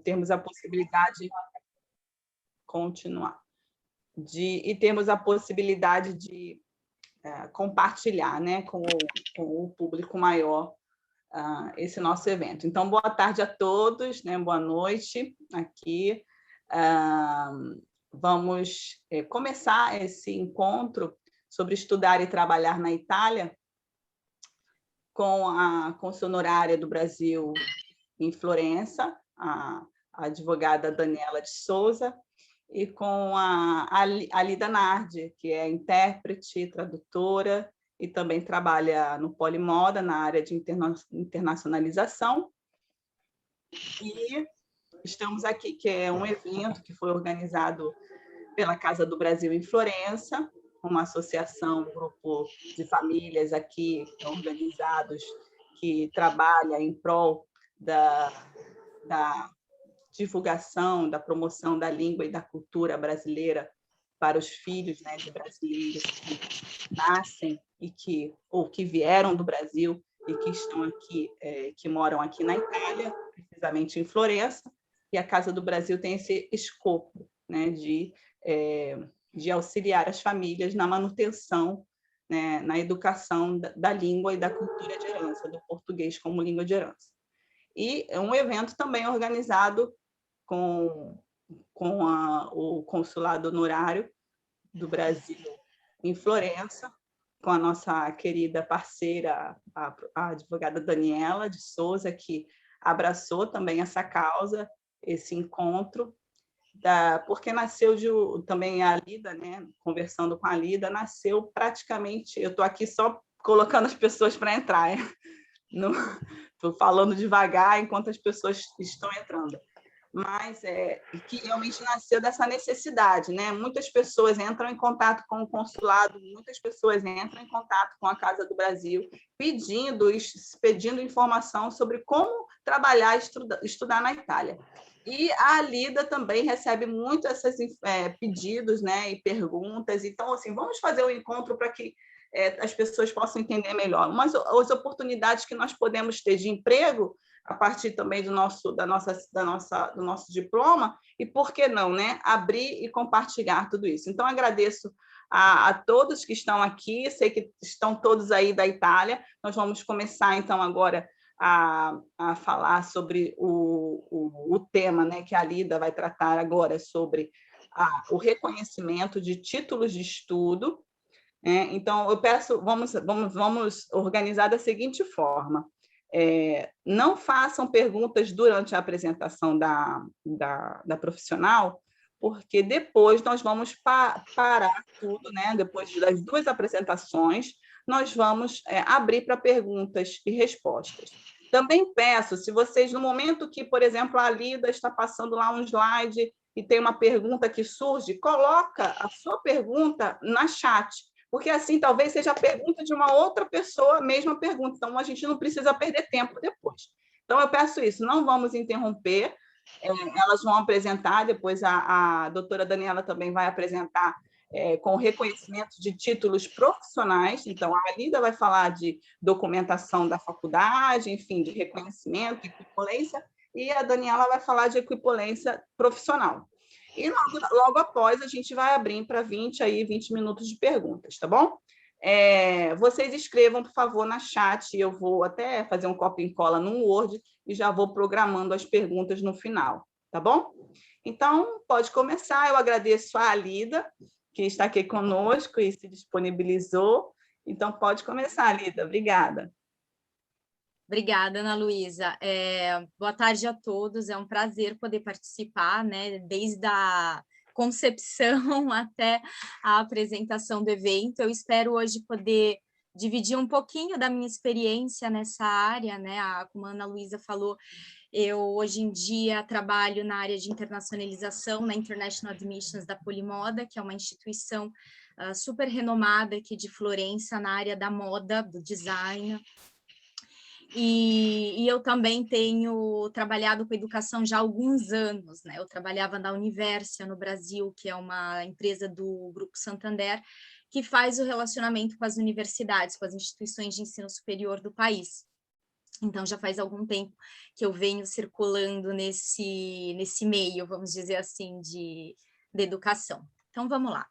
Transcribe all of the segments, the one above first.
termos a possibilidade de continuar, e termos a possibilidade de compartilhar, né, com o público maior esse nosso evento. Então, boa tarde a todos, né, boa noite aqui. Vamos começar esse encontro sobre estudar e trabalhar na Itália com a cônsul honorária do Brasil em Florença, a advogada Daniela de Souza, e com a Lida Nardi, que é intérprete, tradutora, e também trabalha no Polimoda, na área de internacionalização. E estamos aqui, que é um evento que foi organizado pela Casa do Brasil em Florença, uma associação, um grupo de famílias aqui organizados que trabalha em prol da divulgação, da promoção da língua e da cultura brasileira para os filhos, né, de brasileiros que nascem ou que vieram do Brasil e que estão aqui, que moram aqui na Itália, precisamente em Florença. E a Casa do Brasil tem esse escopo, né, de auxiliar as famílias na manutenção, né, na educação da língua e da cultura de herança, do português como língua de herança. E é um evento também organizado com o Consulado Honorário do Brasil em Florença, com a nossa querida parceira, a advogada Daniela de Souza, que abraçou também essa causa, esse encontro, porque nasceu também a Lida, né, conversando com a Lida, nasceu praticamente, eu estou aqui só colocando as pessoas para entrar, estou falando devagar enquanto as pessoas estão entrando, mas que realmente nasceu dessa necessidade, né? Muitas pessoas entram em contato com o consulado, muitas pessoas entram em contato com a Casa do Brasil, pedindo informação sobre como trabalhar e estudar na Itália. E a Lida também recebe muito esses pedidos, né, e perguntas. Então, assim, vamos fazer um encontro para que as pessoas possam entender melhor. Mas as oportunidades que nós podemos ter de emprego a partir também do nosso diploma, e por que não, né? Abrir e compartilhar tudo isso. Então, agradeço a todos que estão aqui, sei que estão todos aí da Itália. Nós vamos começar, então, agora a falar sobre o tema, né, que a Lida vai tratar agora, sobre o reconhecimento de títulos de estudo. Então, eu peço, vamos organizar da seguinte forma. Não façam perguntas durante a apresentação da profissional, porque depois nós vamos parar tudo, né? Depois das duas apresentações, nós vamos abrir para perguntas e respostas. Também peço, se vocês, no momento que, por exemplo, a Lida está passando lá um slide e tem uma pergunta que surge, coloca a sua pergunta na chat, porque assim talvez seja a pergunta de uma outra pessoa, a mesma pergunta, então a gente não precisa perder tempo depois. Então eu peço isso, não vamos interromper, elas vão apresentar, depois a doutora Daniela também vai apresentar com reconhecimento de títulos profissionais, então a Lida vai falar de documentação da faculdade, enfim, de reconhecimento, equivalência, e a Daniela vai falar de equivalência profissional. E logo após, a gente vai abrir para 20 minutos de perguntas, tá bom? Vocês escrevam, por favor, na chat, eu vou até fazer um copy and cola no Word e já vou programando as perguntas no final, tá bom? Então, pode começar. Eu agradeço a Lida, que está aqui conosco e se disponibilizou. Então, pode começar, Lida. Obrigada. Obrigada, Ana Luísa. Boa tarde a todos, é um prazer poder participar, né, desde a concepção até a apresentação do evento. Eu espero hoje poder dividir um pouquinho da minha experiência nessa área, né, como a Ana Luísa falou, eu hoje em dia trabalho na área de internacionalização, na International Admissions da Polimoda, que é uma instituição super renomada aqui de Florença, na área da moda, do design. E eu também tenho trabalhado com educação já há alguns anos, né? Eu trabalhava na Universia, no Brasil, que é uma empresa do Grupo Santander, que faz o relacionamento com as universidades, com as instituições de ensino superior do país. Então, já faz algum tempo que eu venho circulando nesse meio, vamos dizer assim, de educação. Então, vamos lá.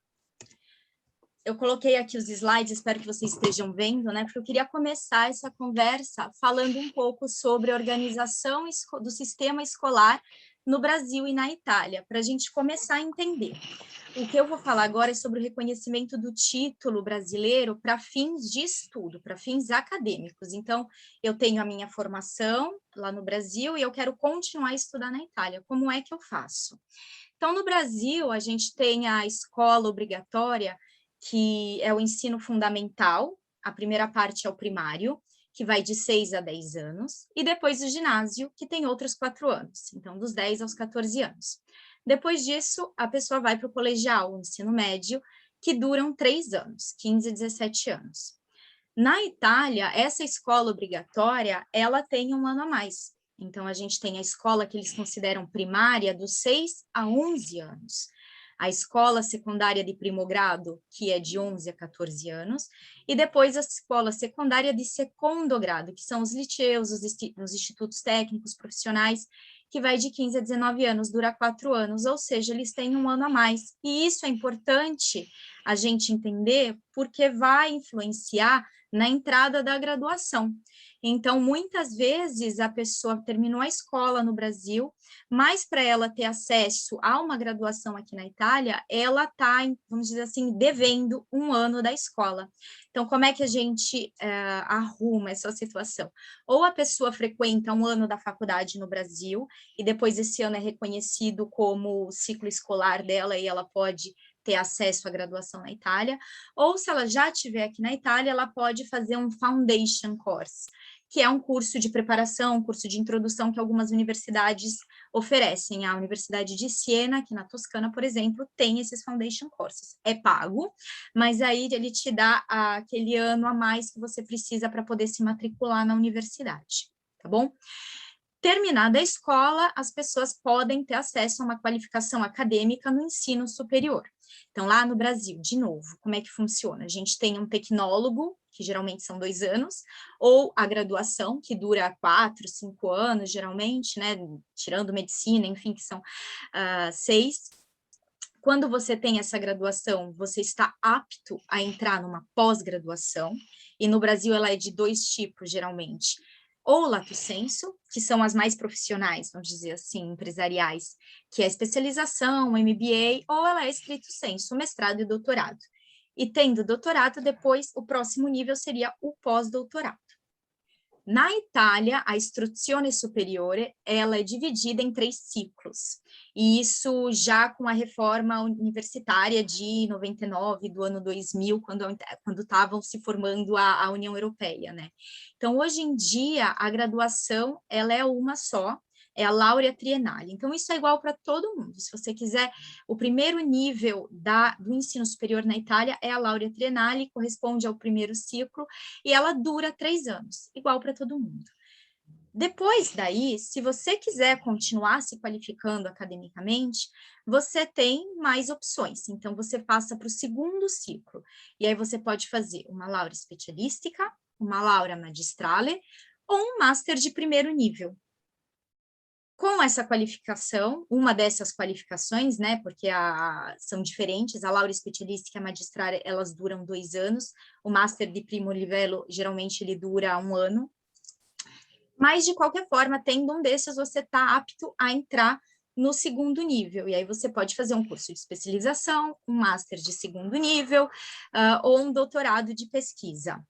Eu coloquei aqui os slides, espero que vocês estejam vendo, né? Porque eu queria começar essa conversa falando um pouco sobre a organização do sistema escolar no Brasil e na Itália, para a gente começar a entender. O que eu vou falar agora é sobre o reconhecimento do título brasileiro para fins de estudo, para fins acadêmicos. Então, eu tenho a minha formação lá no Brasil e eu quero continuar a estudar na Itália. Como é que eu faço? Então, no Brasil, a gente tem a escola obrigatória, que é o ensino fundamental, a primeira parte é o primário, que vai de 6 a 10 anos, e depois o ginásio, que tem outros 4 anos, então dos 10 aos 14 anos. Depois disso, a pessoa vai para o colegial, o ensino médio, que duram 3 anos, 15 a 17 anos. Na Itália, essa escola obrigatória, ela tem um ano a mais. Então, a gente tem a escola que eles consideram primária dos 6 a 11 anos. A escola secundária de primogrado, que é de 11 a 14 anos, e depois a escola secundária de segundo grado, que são os liceus, os institutos técnicos profissionais, que vai de 15 a 19 anos, dura 4 anos, ou seja, eles têm um ano a mais. E isso é importante a gente entender, porque vai influenciar na entrada da graduação. Então, muitas vezes, a pessoa terminou a escola no Brasil, mas para ela ter acesso a uma graduação aqui na Itália, ela está, vamos dizer assim, devendo um ano da escola. Então, como é que a gente arruma essa situação? Ou a pessoa frequenta um ano da faculdade no Brasil, e depois esse ano é reconhecido como o ciclo escolar dela, e ela pode ter acesso à graduação na Itália, ou se ela já estiver aqui na Itália, ela pode fazer um foundation course, que é um curso de preparação, um curso de introdução que algumas universidades oferecem. A Universidade de Siena, aqui na Toscana, por exemplo, tem esses foundation courses. É pago, mas aí ele te dá aquele ano a mais que você precisa para poder se matricular na universidade, tá bom? Terminada a escola, as pessoas podem ter acesso a uma qualificação acadêmica no ensino superior. Então, lá no Brasil, de novo, como é que funciona? A gente tem um tecnólogo, que geralmente são 2 anos, ou a graduação, que dura 4, 5 anos, geralmente, né? Tirando medicina, enfim, que são 6. Quando você tem essa graduação, você está apto a entrar numa pós-graduação, e no Brasil ela é de 2 tipos, geralmente. Ou lato sensu, que são as mais profissionais, vamos dizer assim, empresariais, que é a especialização, o MBA, ou ela é estrito sensu, mestrado e doutorado. E tendo doutorado, depois o próximo nível seria o pós-doutorado. Na Itália, a istruzione superiore, ela é dividida em 3 ciclos, e isso já com a reforma universitária de 99, do ano 2000, quando estavam se formando a União Europeia, né? Então, hoje em dia, a graduação, ela é uma só, é a laurea triennale. Então, isso é igual para todo mundo. Se você quiser, o primeiro nível do ensino superior na Itália é a laurea triennale, corresponde ao primeiro ciclo, e ela dura 3 anos, igual para todo mundo. Depois daí, se você quiser continuar se qualificando academicamente, você tem mais opções. Então, você passa para o segundo ciclo. E aí você pode fazer uma laurea specialistica, uma laurea magistrale ou um master de primeiro nível. Com essa qualificação, uma dessas qualificações, né, porque são diferentes, a laurea specialistica e a magistrale, elas duram 2 anos, o master de primo livello, geralmente, ele dura 1 ano, mas, de qualquer forma, tendo um desses, você está apto a entrar no segundo nível, e aí você pode fazer um curso de especialização, um master de segundo nível, ou um doutorado de pesquisa,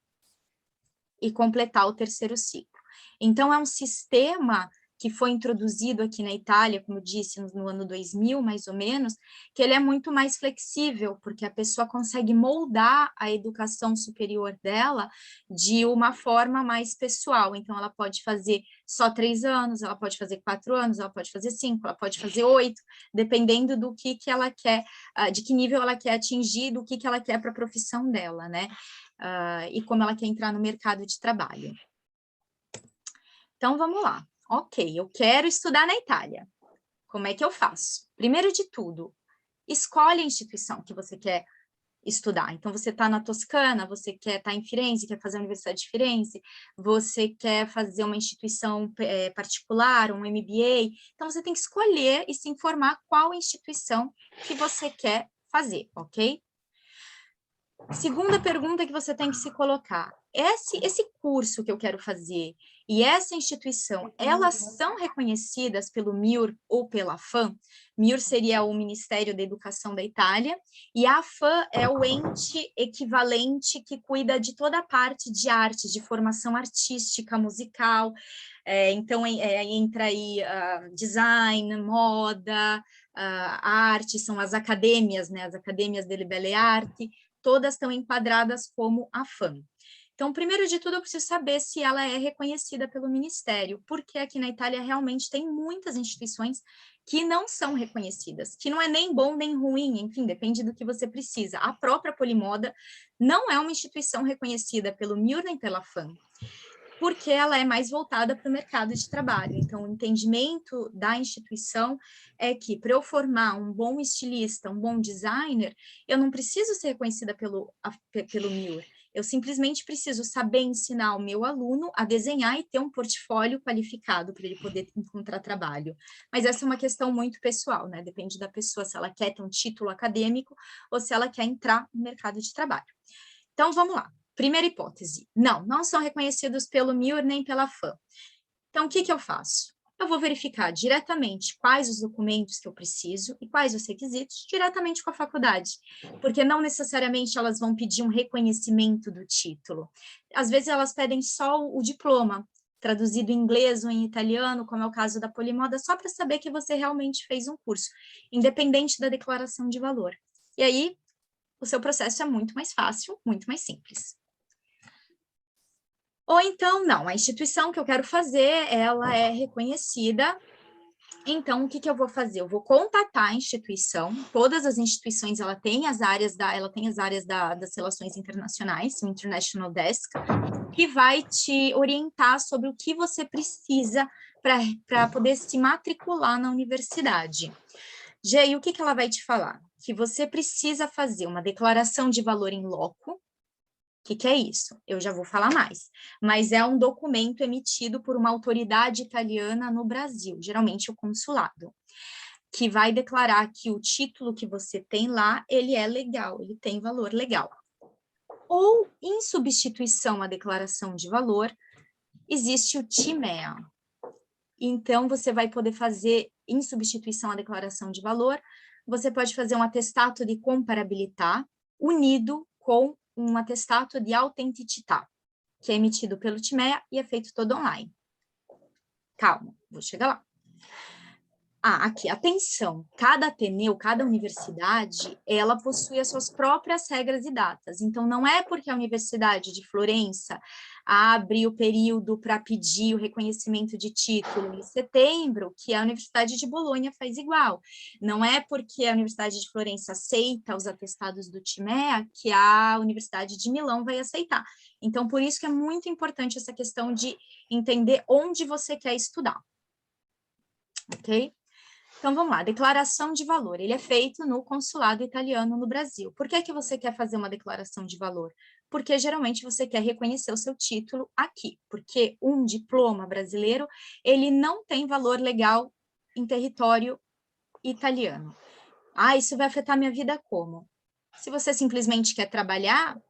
e completar o terceiro ciclo. Então, é um sistema que foi introduzido aqui na Itália, como eu disse, no ano 2000, mais ou menos, que ele é muito mais flexível, porque a pessoa consegue moldar a educação superior dela de uma forma mais pessoal. Então, ela pode fazer só 3 anos, ela pode fazer 4 anos, ela pode fazer 5, ela pode fazer 8, dependendo do que ela quer, de que nível ela quer atingir, do que ela quer para a profissão dela, né? E como ela quer entrar no mercado de trabalho. Então, vamos lá. Ok, eu quero estudar na Itália. Como é que eu faço? Primeiro de tudo, escolhe a instituição que você quer estudar. Então, você está na Toscana, você quer estar em Firenze, quer fazer a Universidade de Firenze, você quer fazer uma instituição particular, um MBA. Então, você tem que escolher e se informar qual instituição que você quer fazer, ok? Segunda pergunta que você tem que se colocar: esse curso que eu quero fazer e essa instituição, elas são reconhecidas pelo MIUR ou pela FAM? MIUR seria o Ministério da Educação da Itália, e a FAM é o ente equivalente que cuida de toda a parte de arte, de formação artística, musical. Então, entra aí design, moda, arte, são as acadêmias, né? As acadêmias delle Belle Arti, todas estão enquadradas como a FAM. Então, primeiro de tudo, eu preciso saber se ela é reconhecida pelo Ministério, porque aqui na Itália realmente tem muitas instituições que não são reconhecidas, que não é nem bom nem ruim, enfim, depende do que você precisa. A própria Polimoda não é uma instituição reconhecida pelo MIUR nem pela FAM, porque ela é mais voltada para o mercado de trabalho. Então, o entendimento da instituição é que, para eu formar um bom estilista, um bom designer, eu não preciso ser reconhecida pelo MIUR, eu simplesmente preciso saber ensinar o meu aluno a desenhar e ter um portfólio qualificado para ele poder encontrar trabalho. Mas essa é uma questão muito pessoal, né? Depende da pessoa, se ela quer ter um título acadêmico ou se ela quer entrar no mercado de trabalho. Então, vamos lá. Primeira hipótese, não são reconhecidos pelo MIUR nem pela FAM. Então, o que eu faço? Eu vou verificar diretamente quais os documentos que eu preciso e quais os requisitos diretamente com a faculdade, porque não necessariamente elas vão pedir um reconhecimento do título. Às vezes elas pedem só o diploma, traduzido em inglês ou em italiano, como é o caso da Polimoda, só para saber que você realmente fez um curso, independente da declaração de valor. E aí, o seu processo é muito mais fácil, muito mais simples. Ou então, não, a instituição que eu quero fazer, ela é reconhecida, então o que eu vou fazer? Eu vou contatar a instituição, todas as instituições, ela tem as áreas das relações internacionais, o International Desk, que vai te orientar sobre o que você precisa para poder se matricular na universidade. E o que ela vai te falar? Que você precisa fazer uma declaração de valor in loco. O que é isso? Eu já vou falar mais. Mas é um documento emitido por uma autoridade italiana no Brasil, geralmente o consulado, que vai declarar que o título que você tem lá, ele é legal, ele tem valor legal. Ou, em substituição à declaração de valor, existe o TIMEA. Então, você vai poder fazer, em substituição à declaração de valor, você pode fazer um atestato de comparabilità unido com um atestato de autenticità, que é emitido pelo TIMEA e é feito todo online. Calma, vou chegar lá. Aqui, atenção, cada ateneu, cada universidade, ela possui as suas próprias regras e datas. Então, não é porque a Universidade de Florença abre o período para pedir o reconhecimento de título em setembro que a Universidade de Bolonha faz igual. Não é porque a Universidade de Florença aceita os atestados do TIMEA que a Universidade de Milão vai aceitar. Então, por isso que é muito importante essa questão de entender onde você quer estudar. Ok? Então, vamos lá, declaração de valor, ele é feito no consulado italiano no Brasil. Por que você quer fazer uma declaração de valor? Porque geralmente você quer reconhecer o seu título aqui, porque um diploma brasileiro, ele não tem valor legal em território italiano. Isso vai afetar minha vida como? Se você simplesmente quer trabalhar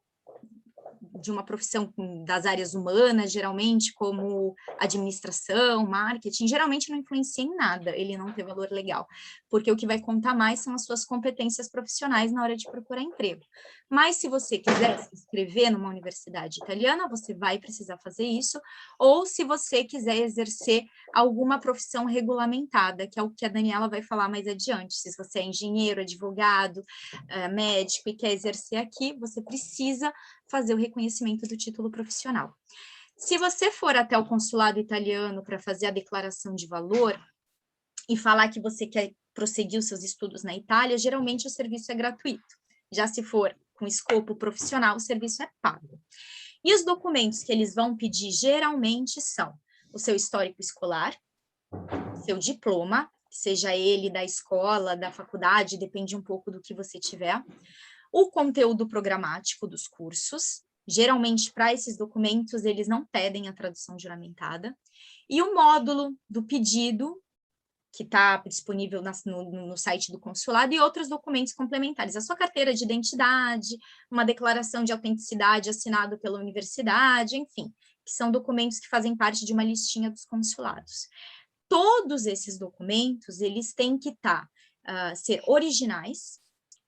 de uma profissão das áreas humanas, geralmente, como administração, marketing, geralmente não influencia em nada ele não ter valor legal, porque o que vai contar mais são as suas competências profissionais na hora de procurar emprego. Mas se você quiser se inscrever numa universidade italiana, você vai precisar fazer isso, ou se você quiser exercer alguma profissão regulamentada, que é o que a Daniela vai falar mais adiante. Se você é engenheiro, advogado, médico e quer exercer aqui, você precisa fazer o reconhecimento do título profissional. Se você for até o consulado italiano para fazer a declaração de valor e falar que você quer prosseguir os seus estudos na Itália, geralmente o serviço é gratuito. Já se for com escopo profissional, o serviço é pago. E os documentos que eles vão pedir geralmente são o seu histórico escolar, seu diploma, seja ele da escola, da faculdade, depende um pouco do que você tiver, o conteúdo programático dos cursos. Geralmente, para esses documentos, eles não pedem a tradução juramentada. E o módulo do pedido, que está disponível no site do consulado, e outros documentos complementares. A sua carteira de identidade, uma declaração de autenticidade assinada pela universidade, enfim, que são documentos que fazem parte de uma listinha dos consulados. Todos esses documentos, eles têm que ser originais,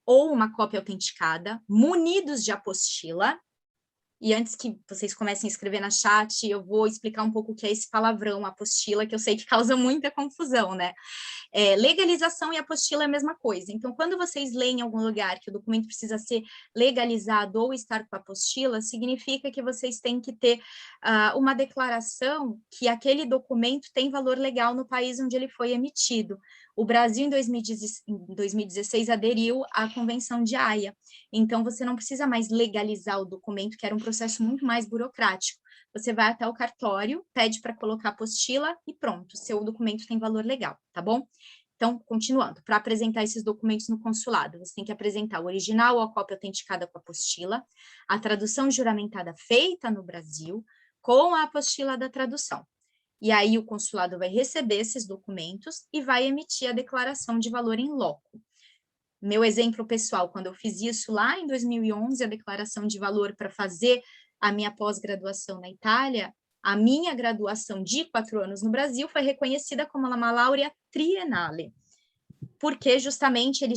ou uma cópia autenticada, munidos de apostila. E antes que vocês comecem a escrever na chat, eu vou explicar um pouco o que é esse palavrão, apostila, que eu sei que causa muita confusão, né? Legalização e apostila é a mesma coisa. Então, quando vocês leem em algum lugar que o documento precisa ser legalizado ou estar com apostila, significa que vocês têm que ter uma declaração que aquele documento tem valor legal no país onde ele foi emitido. O Brasil, em 2016, aderiu à Convenção de Haia. Então, você não precisa mais legalizar o documento, que era um processo muito mais burocrático. Você vai até o cartório, pede para colocar a apostila e pronto, seu documento tem valor legal, tá bom? Então, continuando, para apresentar esses documentos no consulado, você tem que apresentar o original ou a cópia autenticada com a apostila, a tradução juramentada feita no Brasil, com a apostila da tradução. E aí o consulado vai receber esses documentos e vai emitir a declaração de valor em loco. Meu exemplo pessoal, quando eu fiz isso lá em 2011, a declaração de valor para fazer a minha pós-graduação na Itália, a minha graduação de 4 anos no Brasil foi reconhecida como uma laurea triennale, porque justamente ele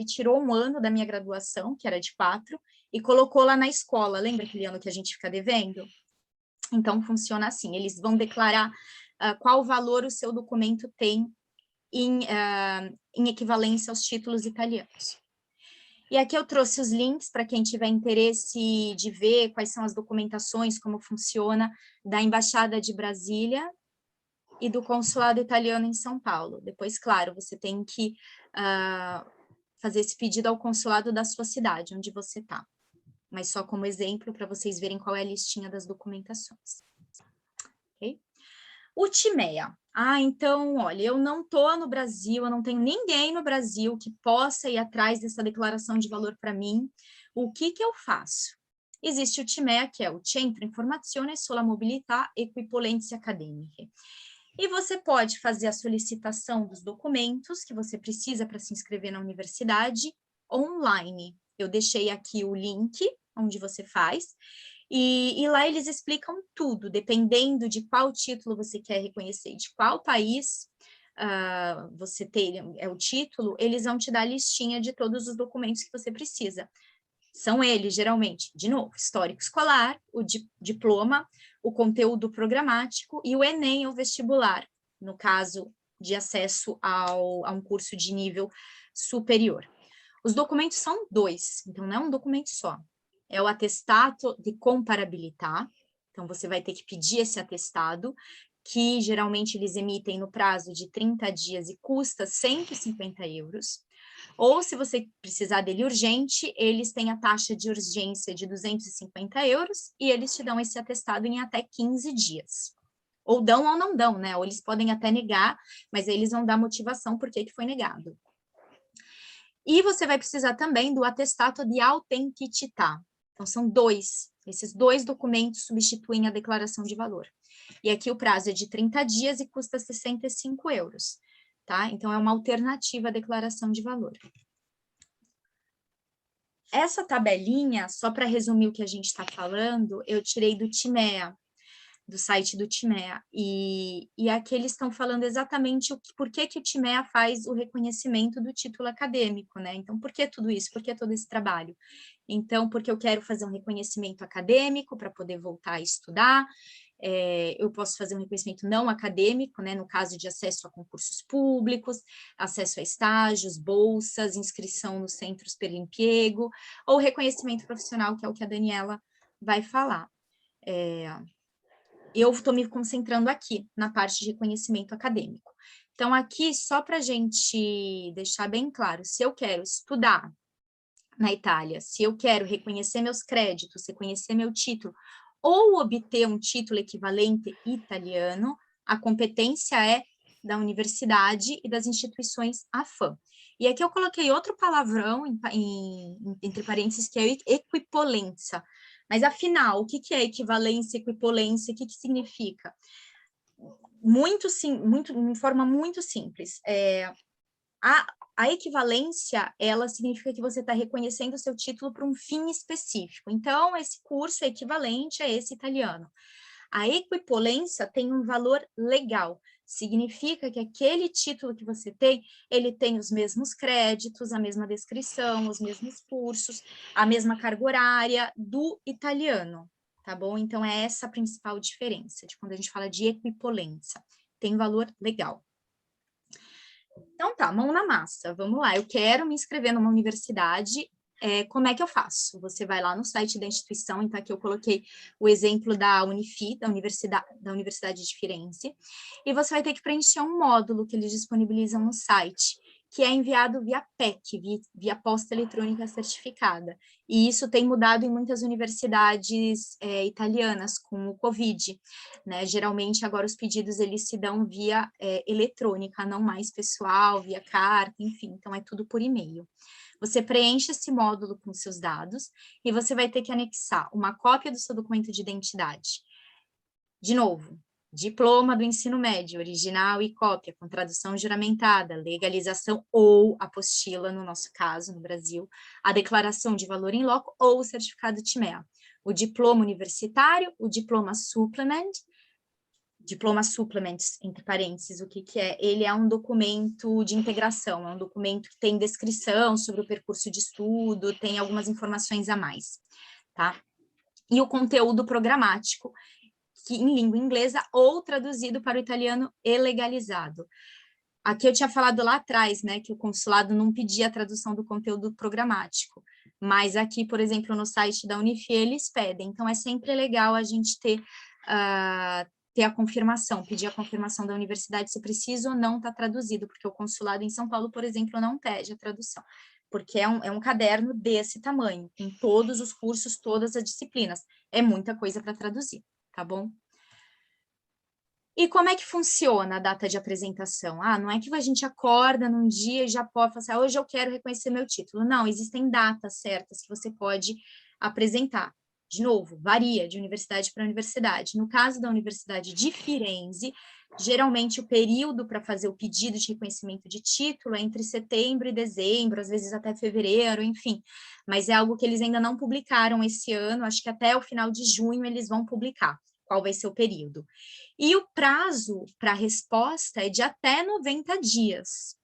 tirou um ano da minha graduação, que era de 4, e colocou lá na escola. Lembra aquele ano que a gente fica devendo? Então, funciona assim, eles vão declarar qual valor o seu documento tem em equivalência aos títulos italianos. E aqui eu trouxe os links para quem tiver interesse de ver quais são as documentações, como funciona, da Embaixada de Brasília e do Consulado Italiano em São Paulo. Depois, claro, você tem que fazer esse pedido ao consulado da sua cidade, onde você está. Mas só como exemplo, para vocês verem qual é a listinha das documentações. Ok? O TIMEA. Então, olha, eu não estou no Brasil, eu não tenho ninguém no Brasil que possa ir atrás dessa declaração de valor para mim. O que eu faço? Existe o TIMEA, que é o Centro Informazione sulla Mobilità e Equipollenze Accademiche. E você pode fazer a solicitação dos documentos que você precisa para se inscrever na universidade online. Eu deixei aqui o link onde você faz, e lá eles explicam tudo, dependendo de qual título você quer reconhecer, de qual país você tem o título, eles vão te dar a listinha de todos os documentos que você precisa. São eles, geralmente, de novo, histórico escolar, o diploma, o conteúdo programático e o Enem, ou vestibular, no caso de acesso a um curso de nível superior. Os documentos são 2, então não é um documento só. É o atestado de comparabilità, então você vai ter que pedir esse atestado, que geralmente eles emitem no prazo de 30 dias e custa 150 euros. Ou, se você precisar dele urgente, eles têm a taxa de urgência de 250 euros e eles te dão esse atestado em até 15 dias. Ou dão ou não dão, né? Ou eles podem até negar, mas eles vão dar motivação por que foi negado. E você vai precisar também do atestato de autenticità. Então, são 2. Esses 2 documentos substituem a declaração de valor. E aqui o prazo é de 30 dias e custa 65 euros. Tá? Então, é uma alternativa à declaração de valor. Essa tabelinha, só para resumir o que a gente está falando, eu tirei do TIMEA, do site do TIMEA, e aqui eles estão falando exatamente por que o TIMEA faz o reconhecimento do título acadêmico, né? Então, por que tudo isso? Por que todo esse trabalho? Então, porque eu quero fazer um reconhecimento acadêmico para poder voltar a estudar, eu posso fazer um reconhecimento não acadêmico, né, no caso de acesso a concursos públicos, acesso a estágios, bolsas, inscrição nos centros per impiego, ou reconhecimento profissional, que é o que a Daniela vai falar. Eu estou me concentrando aqui na parte de reconhecimento acadêmico. Então, aqui, só para a gente deixar bem claro, se eu quero estudar na Itália, se eu quero reconhecer meus créditos, reconhecer meu título, ou obter um título equivalente italiano, a competência é da universidade e das instituições AFAM. E aqui eu coloquei outro palavrão, entre parênteses, que é equipolência. Mas, afinal, o que é equivalência, equipolência? O que significa? De forma muito simples. A equivalência, ela significa que você está reconhecendo o seu título para um fim específico. Então, esse curso é equivalente a esse italiano. A equipolência tem um valor legal. Significa que aquele título que você tem, ele tem os mesmos créditos, a mesma descrição, os mesmos cursos, a mesma carga horária do italiano, tá bom? Então, é essa a principal diferença de quando a gente fala de equipolência. Tem valor legal. Então tá, mão na massa, vamos lá. Eu quero me inscrever numa universidade, como é que eu faço? Você vai lá no site da instituição, então aqui eu coloquei o exemplo da Unifi, da Universidade de Firenze, e você vai ter que preencher um módulo que eles disponibilizam no site, que é enviado via PEC, via Posta Eletrônica Certificada. E isso tem mudado em muitas universidades italianas com o Covid, né? Geralmente, agora os pedidos eles se dão via eletrônica, não mais pessoal, via carta, enfim, então é tudo por e-mail. Você preenche esse módulo com seus dados e você vai ter que anexar uma cópia do seu documento de identidade. De novo, diploma do ensino médio, original e cópia, com tradução juramentada, legalização ou apostila, no nosso caso, no Brasil, a declaração de valor in loco ou o certificado TIMEA, o diploma universitário, o diploma supplement, entre parênteses, o que é? Ele é um documento de integração, é um documento que tem descrição sobre o percurso de estudo, tem algumas informações a mais, tá? E o conteúdo programático, que em língua inglesa ou traduzido para o italiano e legalizado. Aqui eu tinha falado lá atrás, né, que o consulado não pedia a tradução do conteúdo programático, mas aqui, por exemplo, no site da Unifi, eles pedem, então é sempre legal a gente ter a confirmação, pedir a confirmação da universidade se precisa ou não está traduzido, porque o consulado em São Paulo, por exemplo, não pede a tradução, porque é um caderno desse tamanho, com todos os cursos, todas as disciplinas, é muita coisa para traduzir, tá bom? E como é que funciona a data de apresentação? Não é que a gente acorda num dia e já pode falar assim, hoje eu quero reconhecer meu título. Não, existem datas certas que você pode apresentar. De novo, varia de universidade para universidade. No caso da Universidade de Firenze, geralmente o período para fazer o pedido de reconhecimento de título é entre setembro e dezembro, às vezes até fevereiro, enfim. Mas é algo que eles ainda não publicaram esse ano, acho que até o final de junho eles vão publicar qual vai ser o período. E o prazo para resposta é de até 90 dias.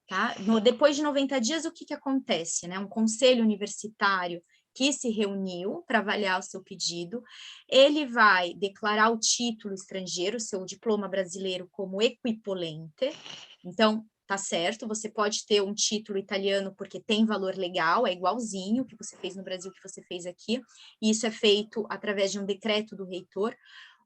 Tá? Depois de 90 dias, o que acontece? Né? Um conselho universitário que se reuniu para avaliar o seu pedido, ele vai declarar o título estrangeiro, seu diploma brasileiro, como equipolente. Então, tá certo, você pode ter um título italiano porque tem valor legal, é igualzinho o que você fez no Brasil, que você fez aqui, e isso é feito através de um decreto do reitor,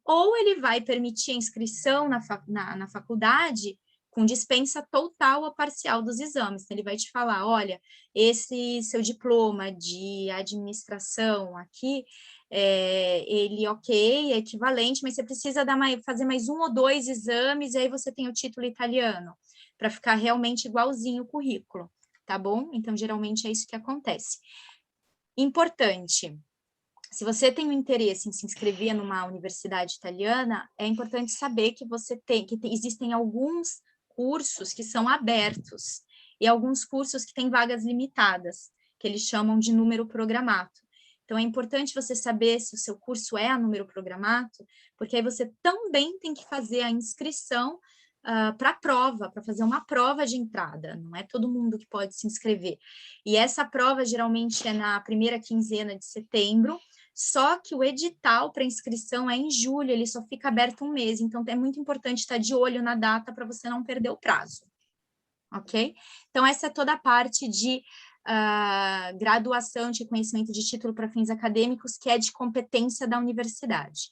ou ele vai permitir a inscrição na faculdade com dispensa total ou parcial dos exames. Então, ele vai te falar, olha, esse seu diploma de administração aqui, ele ok, é equivalente, mas você precisa fazer mais 1 ou 2 exames, e aí você tem o título italiano, para ficar realmente igualzinho o currículo, tá bom? Então, geralmente é isso que acontece. Importante, se você tem um interesse em se inscrever numa universidade italiana, é importante saber que existem alguns cursos que são abertos e alguns cursos que têm vagas limitadas, que eles chamam de número programato. Então, é importante você saber se o seu curso é a número programato, porque aí você também tem que fazer a inscrição para a prova, para fazer uma prova de entrada, não é todo mundo que pode se inscrever. E essa prova geralmente é na primeira quinzena de setembro, só que o edital para inscrição é em julho, ele só fica aberto um mês, então é muito importante estar de olho na data para você não perder o prazo, ok? Então, essa é toda a parte de graduação de reconhecimento de título para fins acadêmicos, que é de competência da universidade.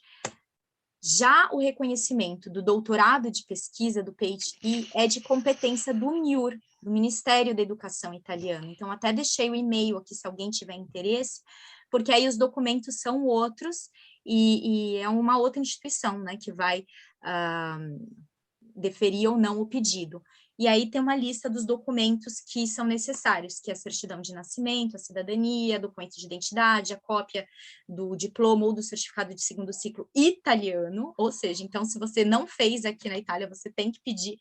Já o reconhecimento do doutorado de pesquisa, do PhD, é de competência do MIUR, do Ministério da Educação italiano. Então, até deixei o e-mail aqui, se alguém tiver interesse, porque aí os documentos são outros e é uma outra instituição, né, que vai deferir ou não o pedido. E aí tem uma lista dos documentos que são necessários, que é a certidão de nascimento, a cidadania, documento de identidade, a cópia do diploma ou do certificado de segundo ciclo italiano, ou seja, então, se você não fez aqui na Itália, você tem que pedir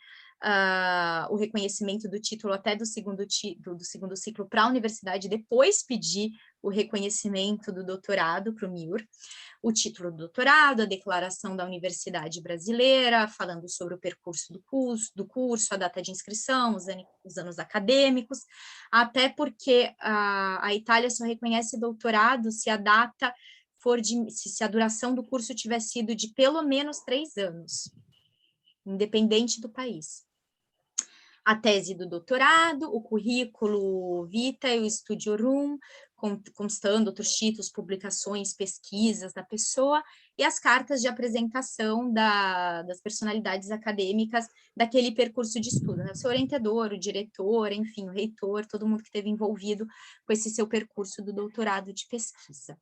o reconhecimento do título até do segundo ciclo para a universidade, depois pedir o reconhecimento do doutorado para o MIUR, o título do doutorado, a declaração da Universidade Brasileira, falando sobre o percurso do curso, a data de inscrição, os anos acadêmicos, até porque a Itália só reconhece doutorado se a data se a duração do curso tiver sido de pelo menos 3 anos, independente do país. A tese do doutorado, o currículo vitae, o studiorum, constando outros títulos, publicações, pesquisas da pessoa, e as cartas de apresentação das personalidades acadêmicas daquele percurso de estudo, né? O seu orientador, o diretor, enfim, o reitor, todo mundo que esteve envolvido com esse seu percurso do doutorado de pesquisa.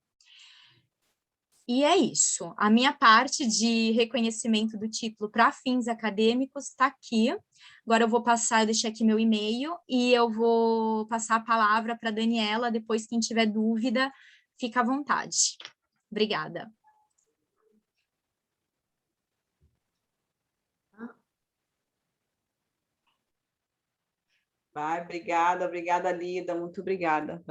E é isso. A minha parte de reconhecimento do título para fins acadêmicos está aqui. Agora eu vou passar, eu deixei aqui meu e-mail e eu vou passar a palavra para a Daniela. Depois, quem tiver dúvida, fica à vontade. Obrigada. Obrigada, Lida, muito obrigada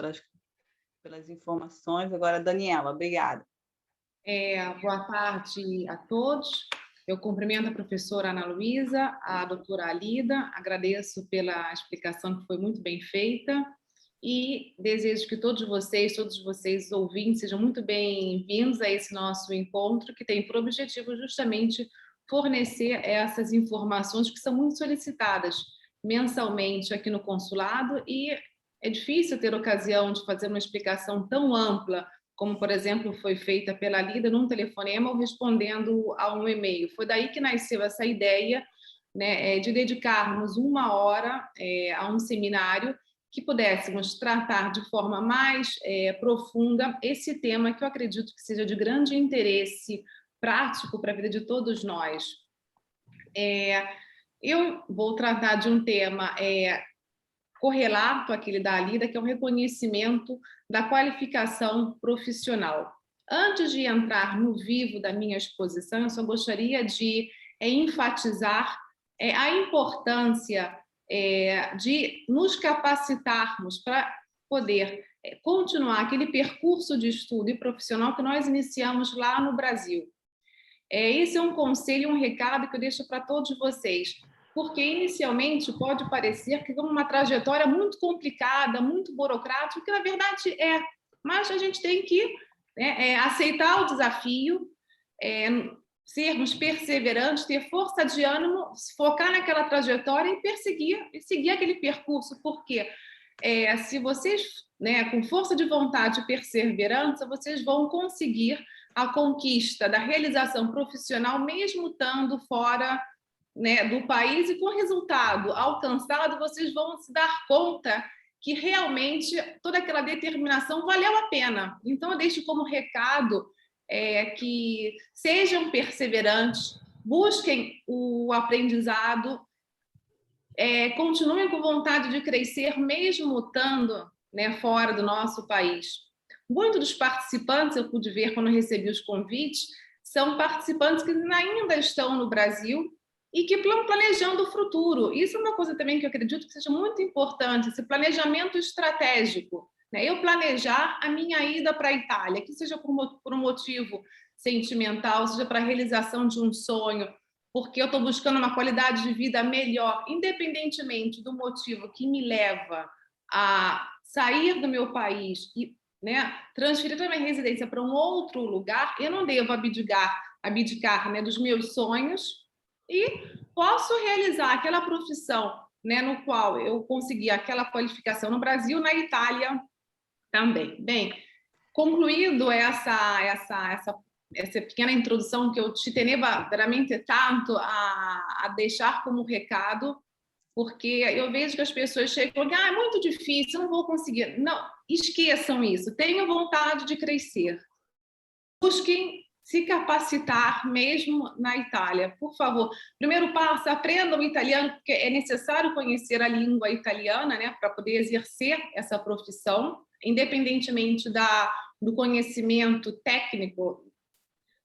pelas informações. Agora, Daniela, obrigada. Boa tarde a todos. Eu cumprimento a professora Ana Luísa, a doutora Alida, agradeço pela explicação que foi muito bem feita e desejo que todos vocês ouvintes, sejam muito bem-vindos a esse nosso encontro, que tem por objetivo justamente fornecer essas informações que são muito solicitadas mensalmente aqui no consulado, e é difícil ter ocasião de fazer uma explicação tão ampla como, por exemplo, foi feita pela Lida num telefonema ou respondendo a um e-mail. Foi daí que nasceu essa ideia, né, de dedicarmos 1 hora a um seminário que pudéssemos tratar de forma mais profunda esse tema que eu acredito que seja de grande interesse prático para a vida de todos nós. Eu vou tratar de um tema correlato àquele da Lida, que é o reconhecimento da qualificação profissional. Antes de entrar no vivo da minha exposição, eu só gostaria de enfatizar a importância de nos capacitarmos para poder continuar aquele percurso de estudo e profissional que nós iniciamos lá no Brasil. Esse é um conselho, um recado que eu deixo para todos vocês, porque inicialmente pode parecer que é uma trajetória muito complicada, muito burocrática, que na verdade é, mas a gente tem que aceitar o desafio, sermos perseverantes, ter força de ânimo, focar naquela trajetória e perseguir e seguir aquele percurso, porque se vocês, com força de vontade e perseverança, vocês vão conseguir a conquista da realização profissional, mesmo estando fora do país, e com o resultado alcançado, vocês vão se dar conta que realmente toda aquela determinação valeu a pena. Então, eu deixo como recado que sejam perseverantes, busquem o aprendizado, continuem com vontade de crescer, mesmo estando fora do nosso país. Muitos dos participantes, eu pude ver quando eu recebi os convites, são participantes que ainda estão no Brasil e que estão planejando o futuro. Isso é uma coisa também que eu acredito que seja muito importante, esse planejamento estratégico. Eu planejar a minha ida para a Itália, que seja por um motivo sentimental, seja para a realização de um sonho, porque eu estou buscando uma qualidade de vida melhor, independentemente do motivo que me leva a sair do meu país e transferir a minha residência para um outro lugar, eu não devo abdicar dos meus sonhos, e posso realizar aquela profissão no qual eu consegui aquela qualificação no Brasil, na Itália também. Bem, concluído essa pequena introdução que eu te teneva veramente tanto a deixar como recado, porque eu vejo que as pessoas chegam e é muito difícil, eu não vou conseguir. Não, esqueçam isso. Tenham vontade de crescer. Busquem se capacitar mesmo na Itália. Por favor, primeiro passo, aprendam italiano, porque é necessário conhecer a língua italiana, né, para poder exercer essa profissão, independentemente do conhecimento técnico.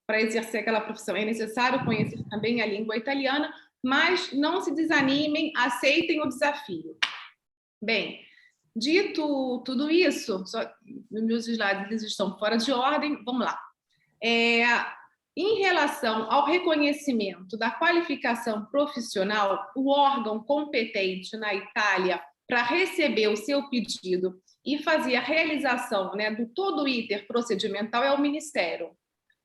Para exercer aquela profissão é necessário conhecer também a língua italiana, mas não se desanimem, aceitem o desafio. Bem, dito tudo isso, meus slides estão fora de ordem, vamos lá. Em relação ao reconhecimento da qualificação profissional, o órgão competente na Itália para receber o seu pedido e fazer a realização, né, do todo o iter procedimental é o Ministério.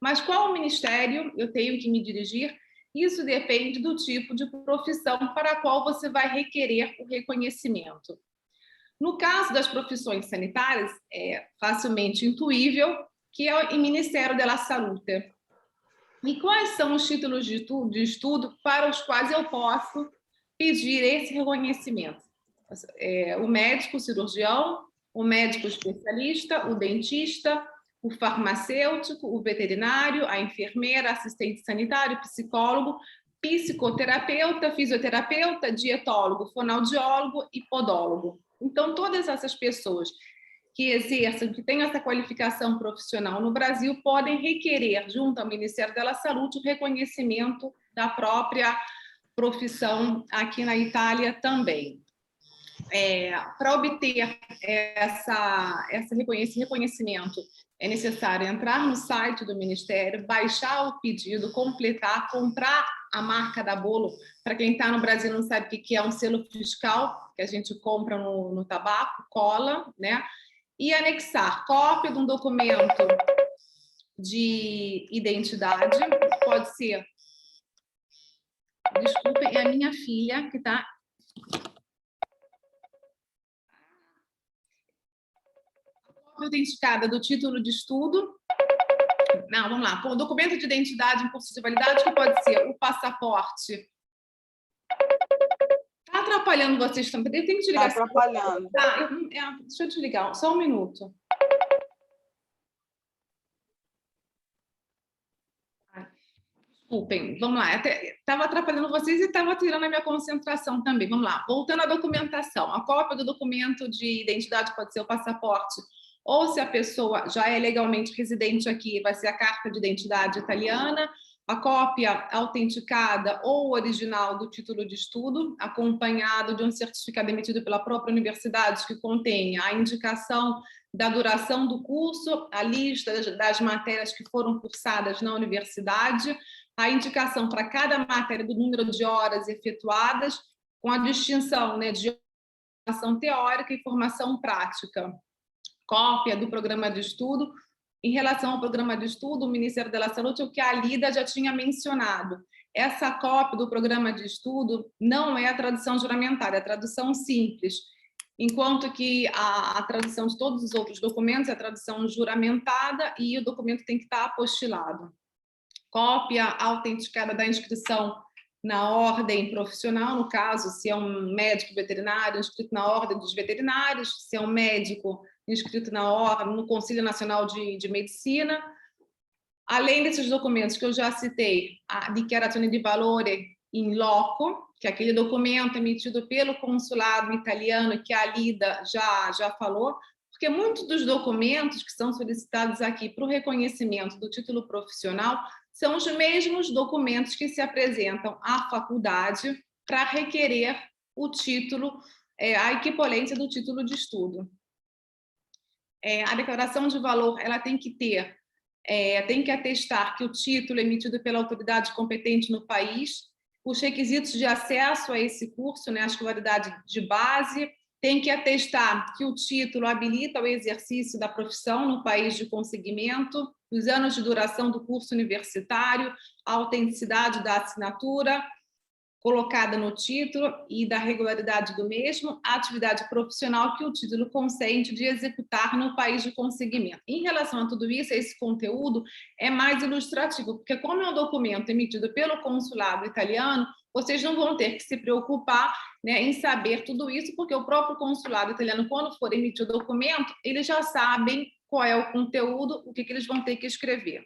Mas qual ministério eu tenho que me dirigir? Isso depende do tipo de profissão para a qual você vai requerer o reconhecimento. No caso das profissões sanitárias, é facilmente intuível que é o Ministério da Salute. E quais são os títulos de estudo para os quais eu posso pedir esse reconhecimento? O médico cirurgião, o médico especialista, o dentista, o farmacêutico, o veterinário, a enfermeira, assistente sanitário, psicólogo, psicoterapeuta, fisioterapeuta, dietólogo, fonoaudiólogo e podólogo. Então, todas essas pessoas que exerçam, que têm essa qualificação profissional no Brasil, podem requerer, junto ao Ministério da Saúde, o reconhecimento da própria profissão aqui na Itália também. Para obter esse reconhecimento, é necessário entrar no site do Ministério, baixar o pedido, completar, comprar a marca da bolo. Para quem está no Brasil não sabe o que é um selo fiscal, que a gente compra no tabaco, cola, né? E anexar cópia de um documento de identidade, pode ser... Desculpem, é a minha filha que está... Identificada do título de estudo. Não, vamos lá. O documento de identidade em curso de validade, que pode ser o passaporte. Está atrapalhando vocês também? Eu tenho que desligar. Está atrapalhando. Deixa eu desligar, só um minuto. Desculpem, vamos lá. Estava atrapalhando vocês e estava tirando a minha concentração também. Vamos lá. Voltando à documentação. A cópia do documento de identidade pode ser o passaporte, ou se a pessoa já é legalmente residente aqui, vai ser a carta de identidade italiana, a cópia autenticada ou original do título de estudo, acompanhado de um certificado emitido pela própria universidade que contenha a indicação da duração do curso, a lista das matérias que foram cursadas na universidade, a indicação para cada matéria do número de horas efetuadas, com a distinção, né, de formação teórica e formação prática. Cópia do programa de estudo. Em relação ao programa de estudo, o Ministério da Saúde, o que a Lida já tinha mencionado. Essa cópia do programa de estudo não é a tradução juramentária, é a tradução simples, enquanto que a tradução de todos os outros documentos é a tradução juramentada e o documento tem que estar apostilado. Cópia autenticada da inscrição na ordem profissional, no caso, se é um médico veterinário inscrito na ordem dos veterinários, se é um médico inscrito na ordem, no Conselho Nacional de Medicina. Além desses documentos que eu já citei, a Dichiarazione di Valore in Loco, que é aquele documento emitido pelo consulado italiano que a Lida já falou, porque muitos dos documentos que são solicitados aqui para o reconhecimento do título profissional são os mesmos documentos que se apresentam à faculdade para requerer o título, a equivalência do título de estudo. A declaração de valor ela tem que atestar que o título é emitido pela autoridade competente no país, os requisitos de acesso a esse curso, né, a escolaridade de base, tem que atestar que o título habilita o exercício da profissão no país de conseguimento, os anos de duração do curso universitário, a autenticidade da assinatura colocada no título e da regularidade do mesmo, a atividade profissional que o título consente de executar no país de conseguimento. Em relação a tudo isso, esse conteúdo é mais ilustrativo, porque como é um documento emitido pelo consulado italiano, vocês não vão ter que se preocupar, né, em saber tudo isso, porque o próprio consulado italiano, quando for emitir o documento, eles já sabem qual é o conteúdo, o que eles vão ter que escrever.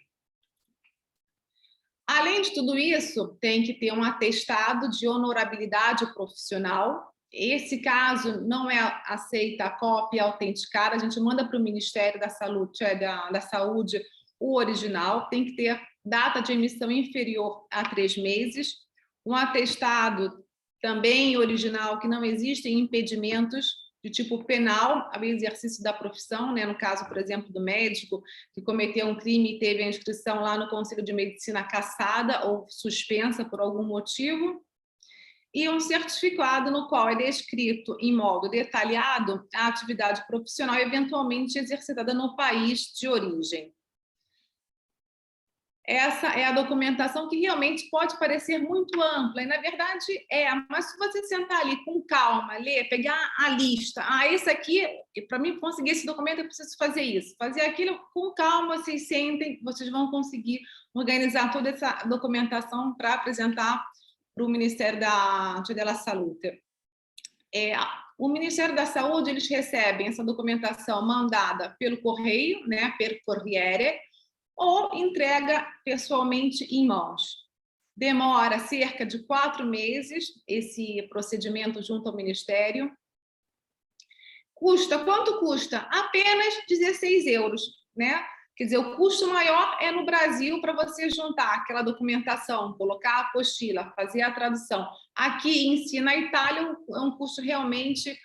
Além de tudo isso, tem que ter um atestado de honorabilidade profissional. Esse caso não é aceita a cópia autenticada, a gente manda para o Ministério da Saúde, da Saúde o original, tem que ter data de emissão inferior a 3 meses, um atestado também original que não existem impedimentos de tipo penal ao exercício da profissão, né? No caso, por exemplo, do médico que cometeu um crime e teve a inscrição lá no Conselho de Medicina cassada ou suspensa por algum motivo, e um certificado no qual é descrito em modo detalhado a atividade profissional eventualmente exercitada no país de origem. Essa é a documentação que realmente pode parecer muito ampla, e na verdade mas se você sentar ali com calma, ler, pegar a lista, esse aqui, para mim conseguir esse documento eu preciso fazer isso, fazer aquilo com calma, vocês sentem, vocês vão conseguir organizar toda essa documentação para apresentar para o Ministério da Saúde. O Ministério da Saúde, eles recebem essa documentação mandada pelo correio, né, per corriere, ou entrega pessoalmente em mãos. Demora cerca de 4 meses esse procedimento junto ao Ministério. Quanto custa? Apenas 16 euros, né? Quer dizer, o custo maior é no Brasil para você juntar aquela documentação, colocar a apostila, fazer a tradução. Aqui em si, na Itália, é um custo realmente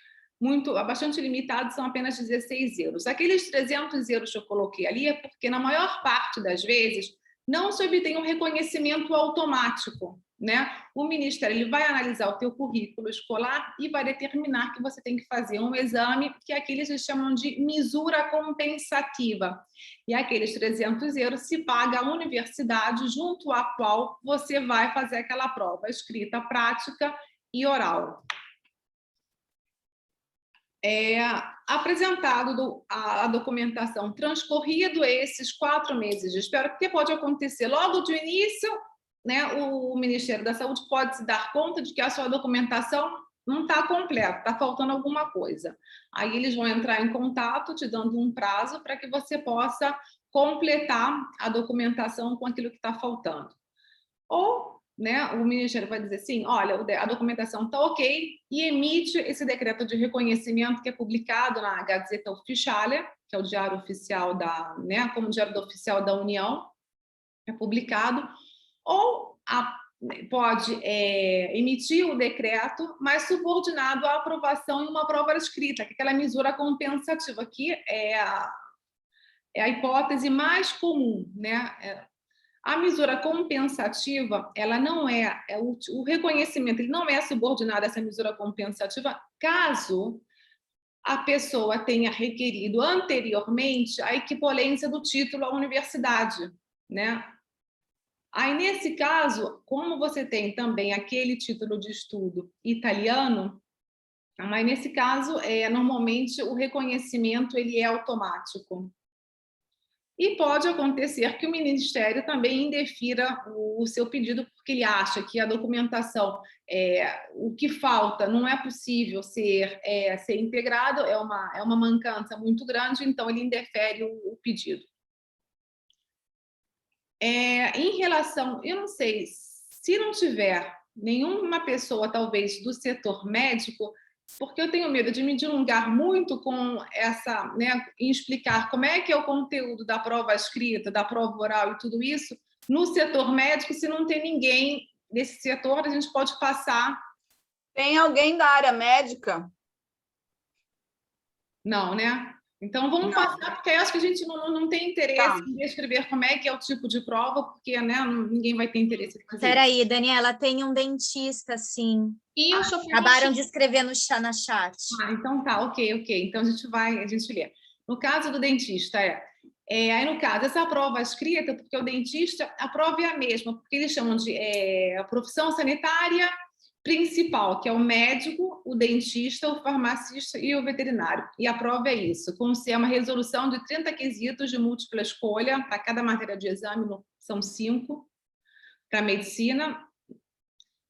bastante limitado, são apenas 16 euros. Aqueles 300 euros que eu coloquei ali é porque, na maior parte das vezes, não se obtém um reconhecimento automático, né? O Ministério ele vai analisar o teu currículo escolar e vai determinar que você tem que fazer um exame, que aqui eles chamam de misura compensativa. E aqueles 300 euros se paga à universidade junto à qual você vai fazer aquela prova escrita, prática e oral. Apresentado a documentação, transcorrido esses 4 meses de espera, porque pode acontecer logo de início, né, o Ministério da Saúde pode se dar conta de que a sua documentação não está completa, está faltando alguma coisa. Aí eles vão entrar em contato, te dando um prazo para que você possa completar a documentação com aquilo que está faltando. Ou, né, o Ministério vai dizer assim, olha, a documentação está ok, e emite esse decreto de reconhecimento que é publicado na Gazeta Ufficiale, que é o diário oficial como diário oficial da União, é publicado, ou pode emitir o decreto, mas subordinado à aprovação em uma prova escrita, que é aquela misura compensativa, que é a hipótese mais comum, né? A misura compensativa, ela não o reconhecimento, ele não é subordinado a essa misura compensativa caso a pessoa tenha requerido anteriormente a equivalência do título à universidade, né? Aí, nesse caso, como você tem também aquele título de estudo italiano, mas nesse caso, normalmente o reconhecimento ele é automático. E pode acontecer que o Ministério também indefira o seu pedido, porque ele acha que a documentação, o que falta não é possível ser integrado, é uma mancança muito grande, então ele indefere o pedido. Em relação, eu não sei, se não tiver nenhuma pessoa, talvez, do setor médico, porque eu tenho medo de me dilungar muito com essa, né, em explicar como é que é o conteúdo da prova escrita, da prova oral e tudo isso, no setor médico, se não tem ninguém desse setor, a gente pode passar. Tem alguém da área médica? Não, né? Então, vamos passar, porque eu acho que a gente não tem interesse em descrever como é que é o tipo de prova, porque, né, ninguém vai ter interesse em fazer. Peraí, Daniela, tem um dentista, sim. Acabaram de escrever no na chat. Então tá, ok. Então a gente lê. No caso do dentista, aí no caso, essa prova escrita, porque o dentista, a prova é a mesma, porque eles chamam de a profissão sanitária principal, que é o médico, o dentista, o farmacista e o veterinário. E a prova é isso, como se é uma resolução de 30 quesitos de múltipla escolha, para cada matéria de exame são 5, para medicina,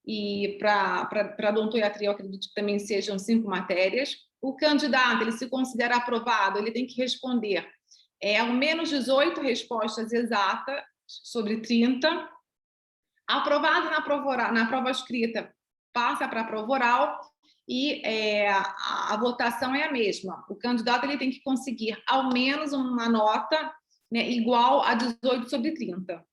e para odontoiatria, eu acredito que também sejam 5 matérias. O candidato, ele se considera aprovado, ele tem que responder ao menos 18 respostas exatas sobre 30, Aprovado na prova escrita, passa para a prova oral e a votação é a mesma. O candidato ele tem que conseguir ao menos uma nota, né, igual a 18/30.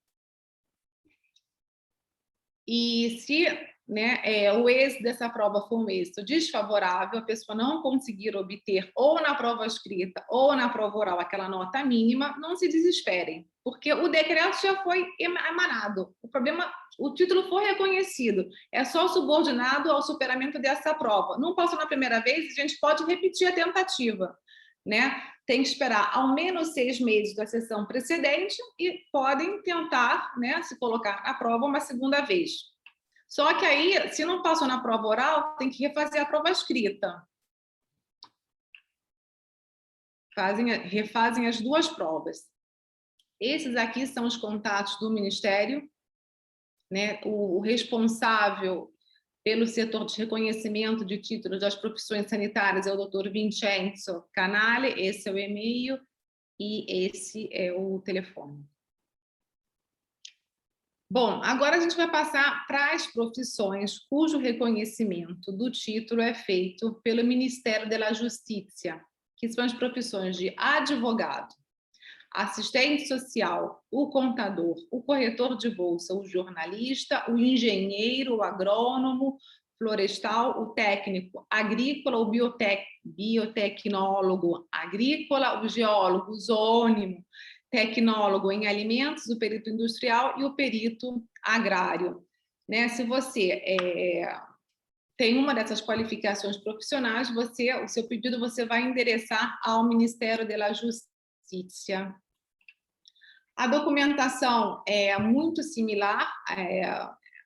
E se, né, o êxito dessa prova for um êxito desfavorável, a pessoa não conseguir obter ou na prova escrita ou na prova oral aquela nota mínima, não se desesperem, porque o decreto já foi emanado. O problema, o título foi reconhecido, é só subordinado ao superamento dessa prova. Não passou na primeira vez, a gente pode repetir a tentativa, né? Tem que esperar ao menos 6 meses da sessão precedente e podem tentar, né, se colocar na prova uma segunda vez. Só que aí, se não passou na prova oral, tem que refazer a prova escrita. Refazem as 2 provas. Esses aqui são os contatos do Ministério, né? O responsável pelo setor de reconhecimento de títulos das profissões sanitárias é o Dr. Vincenzo Canale, esse é o e-mail e esse é o telefone. Bom, agora a gente vai passar para as profissões cujo reconhecimento do título é feito pelo Ministério da Justiça, que são as profissões de advogado, assistente social, o contador, o corretor de bolsa, o jornalista, o engenheiro, o agrônomo, florestal, o técnico agrícola, o biotecnólogo agrícola, o geólogo, o zoônimo, tecnólogo em alimentos, o perito industrial e o perito agrário. Né? Se você tem uma dessas qualificações profissionais, o seu pedido você vai endereçar ao Ministério da Justiça. A documentação é muito similar,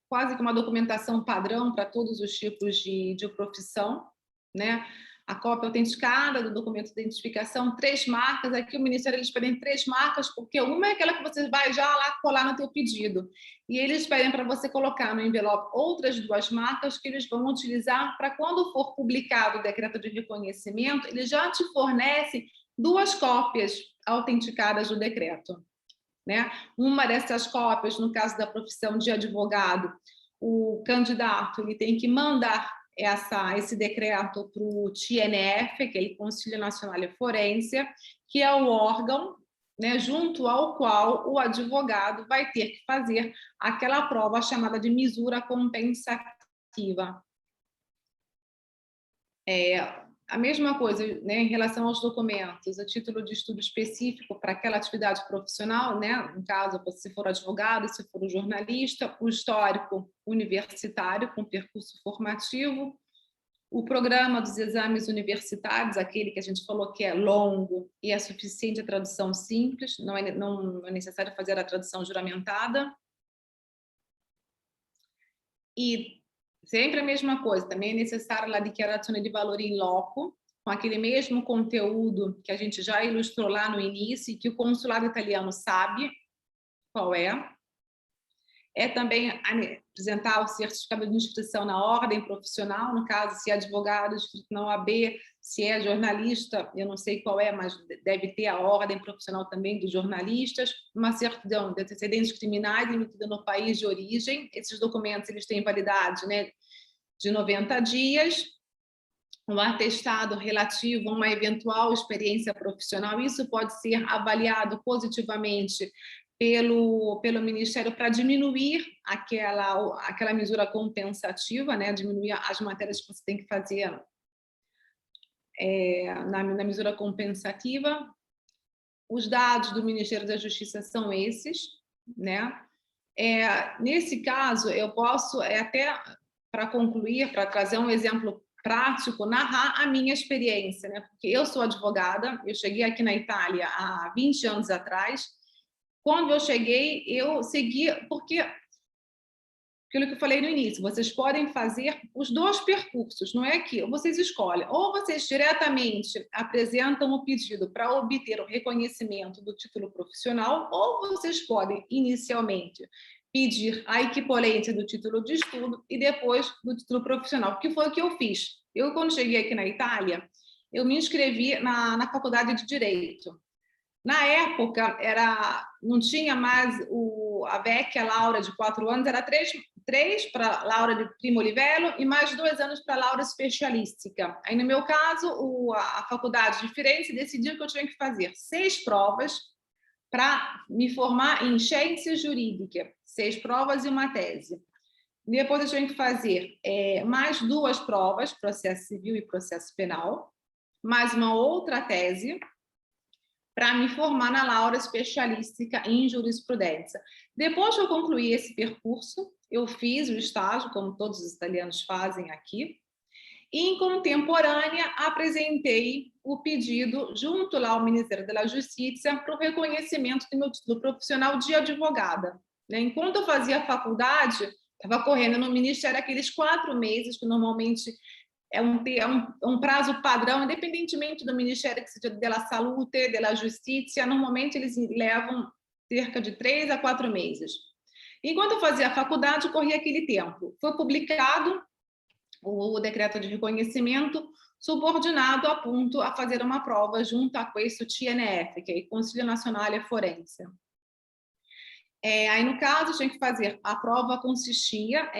quase que uma documentação padrão para todos os tipos de profissão, né? A cópia autenticada do documento de identificação, 3 marcas. Aqui o Ministério eles pedem 3 marcas, porque uma é aquela que você vai já lá colar no teu pedido. E eles pedem para você colocar no envelope outras 2 marcas que eles vão utilizar para quando for publicado o decreto de reconhecimento, eles já te fornecem 2 cópias autenticadas do decreto. Né? Uma dessas cópias, no caso da profissão de advogado, o candidato ele tem que mandar esse decreto para o TNF, que é o Conselho Nacional de Forense, que é o órgão, né, junto ao qual o advogado vai ter que fazer aquela prova chamada de misura compensativa. A mesma coisa, né, em relação aos documentos, o título de estudo específico para aquela atividade profissional, né, no caso, se for advogado, se for jornalista, o histórico universitário com percurso formativo, o programa dos exames universitários, aquele que a gente falou que é longo e é suficiente a tradução simples, não é necessário fazer a tradução juramentada. E sempre a mesma coisa, também é necessária a dichiarazione di valore in loco, com aquele mesmo conteúdo que a gente já ilustrou lá no início e que o consulado italiano sabe qual é. É também apresentar o certificado de inscrição na ordem profissional, no caso, se é advogado, inscrito na OAB, se é jornalista, eu não sei qual é, mas deve ter a ordem profissional também dos jornalistas, uma certidão de antecedentes criminais emitida no país de origem. Esses documentos eles têm validade, né, de 90 dias, um atestado relativo a uma eventual experiência profissional. Isso pode ser avaliado positivamente pelo Ministério para diminuir aquela misura compensativa, né? Diminuir as matérias que você tem que fazer na misura compensativa. Os dados do Ministério da Justiça são esses, né? Nesse caso, eu posso, até para concluir, para trazer um exemplo prático, narrar a minha experiência, né? Porque eu sou advogada, eu cheguei aqui na Itália há 20 anos atrás. Quando eu cheguei, eu segui, porque aquilo que eu falei no início, vocês podem fazer os 2 percursos, não é que vocês escolhem, ou vocês diretamente apresentam o pedido para obter o reconhecimento do título profissional, ou vocês podem inicialmente pedir a equivalência do título de estudo e depois do título profissional, que foi o que eu fiz. Eu, quando cheguei aqui na Itália, eu me inscrevi na faculdade de Direito. Na época, não tinha mais a Vecchia Laura de 4 anos, era 3 para Laura de Primo Livello e mais 2 anos para Laura Specialistica. Aí, no meu caso, a faculdade de Firenze decidiu que eu tinha que fazer 6 provas para me formar em Ciência Jurídica, 6 provas e uma tese. Depois eu tinha que fazer mais 2 provas, processo civil e processo penal, mais uma outra tese, para me formar na Laura Specialistica em Jurisprudência. Depois que eu concluí esse percurso, eu fiz o estágio, como todos os italianos fazem aqui, e, em contemporânea, apresentei o pedido junto lá ao Ministério da Justiça para o reconhecimento do meu título profissional de advogada. Enquanto eu fazia a faculdade, estava correndo no Ministério aqueles 4 meses, que normalmente é um prazo padrão, independentemente do Ministério que seja da Salute, da Justiça, normalmente eles levam cerca de 3 a 4 meses. Enquanto eu fazia a faculdade, corria aquele tempo. Foi publicado o decreto de reconhecimento, subordinado a ponto a fazer uma prova junto a questo TNF, que é o Conselho Nacional Forense. Aí, no caso, tinha que fazer, a prova consistia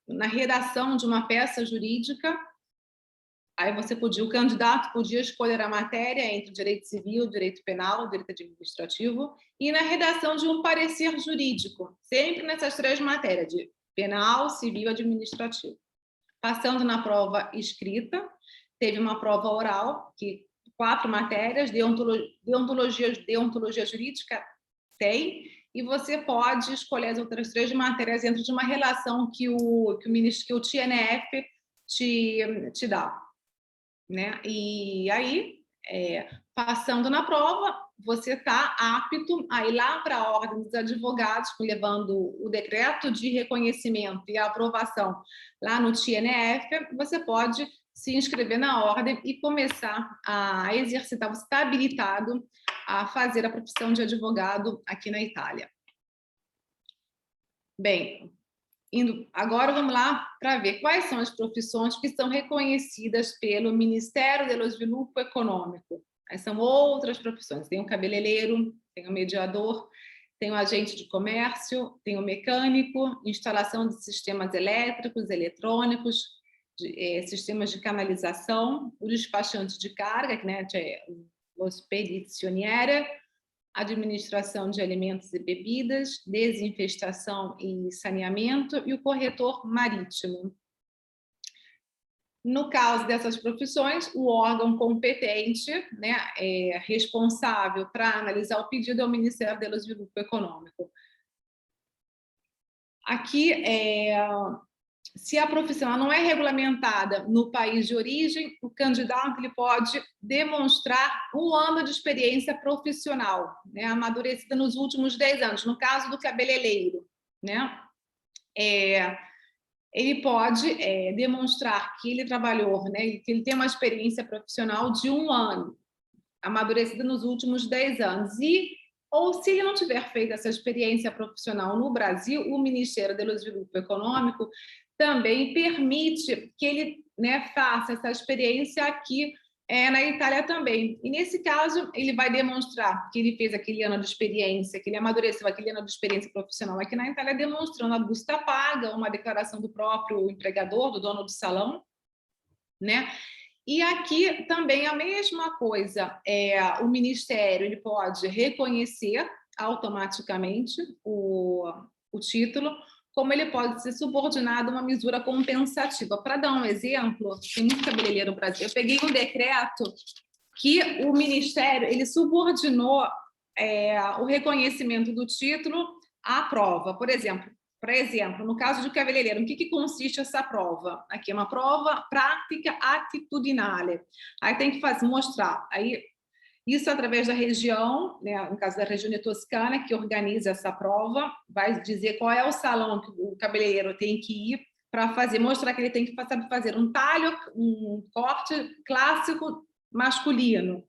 na redação de uma peça jurídica. Aí o candidato podia escolher a matéria entre direito civil, direito penal, direito administrativo, e na redação de um parecer jurídico, sempre nessas 3 matérias, de penal, civil e administrativo. Passando na prova escrita, teve uma prova oral, que 4 matérias, deontologia jurídica tem, e você pode escolher as outras 3 matérias dentro de uma relação que o TNF te dá. E aí, passando na prova, você está apto a ir lá para a Ordem dos Advogados, levando o decreto de reconhecimento e a aprovação lá no TNF, você pode se inscrever na ordem e começar a exercitar, você está habilitado a fazer a profissão de advogado aqui na Itália. Bem, agora vamos lá para ver quais são as profissões que são reconhecidas pelo Ministério do Sviluppo Econômico. Aí são outras profissões. Tem o cabeleireiro, tem o mediador, tem o agente de comércio, tem o mecânico, instalação de sistemas elétricos, eletrônicos, sistemas de canalização, o despachante de carga, que é o spedizioniere, administração de alimentos e bebidas, desinfestação e saneamento e o corretor marítimo. No caso dessas profissões, o órgão competente, responsável para analisar o pedido é o Ministério do Sviluppo Econômico. Aqui, se a profissão não é regulamentada no país de origem, o candidato ele pode demonstrar 1 ano de experiência profissional, amadurecida nos últimos 10 anos. No caso do cabeleireiro, ele pode demonstrar que ele trabalhou, que ele tem uma experiência profissional de 1 ano, amadurecida nos últimos 10 anos. Ou se ele não tiver feito essa experiência profissional no Brasil, o Ministério do Sviluppo Econômico também permite que ele faça essa experiência aqui na Itália também. E, nesse caso, ele vai demonstrar que ele fez aquele ano de experiência, que ele amadureceu aquele ano de experiência profissional aqui na Itália, demonstrando a busta paga, uma declaração do próprio empregador, do dono do salão. E aqui também a mesma coisa. O Ministério ele pode reconhecer automaticamente o título, como ele pode ser subordinado a uma misura compensativa. Para dar um exemplo, tem muito cabeleireiro no Brasil. Eu peguei um decreto que o Ministério ele subordinou o reconhecimento do título à prova. Por exemplo, no caso de cabeleireiro, o que consiste essa prova? Aqui é uma prova prática atitudinale. Aí tem que mostrar. Aí, isso através da região, no caso da região de Toscana, que organiza essa prova, vai dizer qual é o salão que o cabeleireiro tem que ir para mostrar que ele tem que saber fazer um talho, um corte clássico masculino.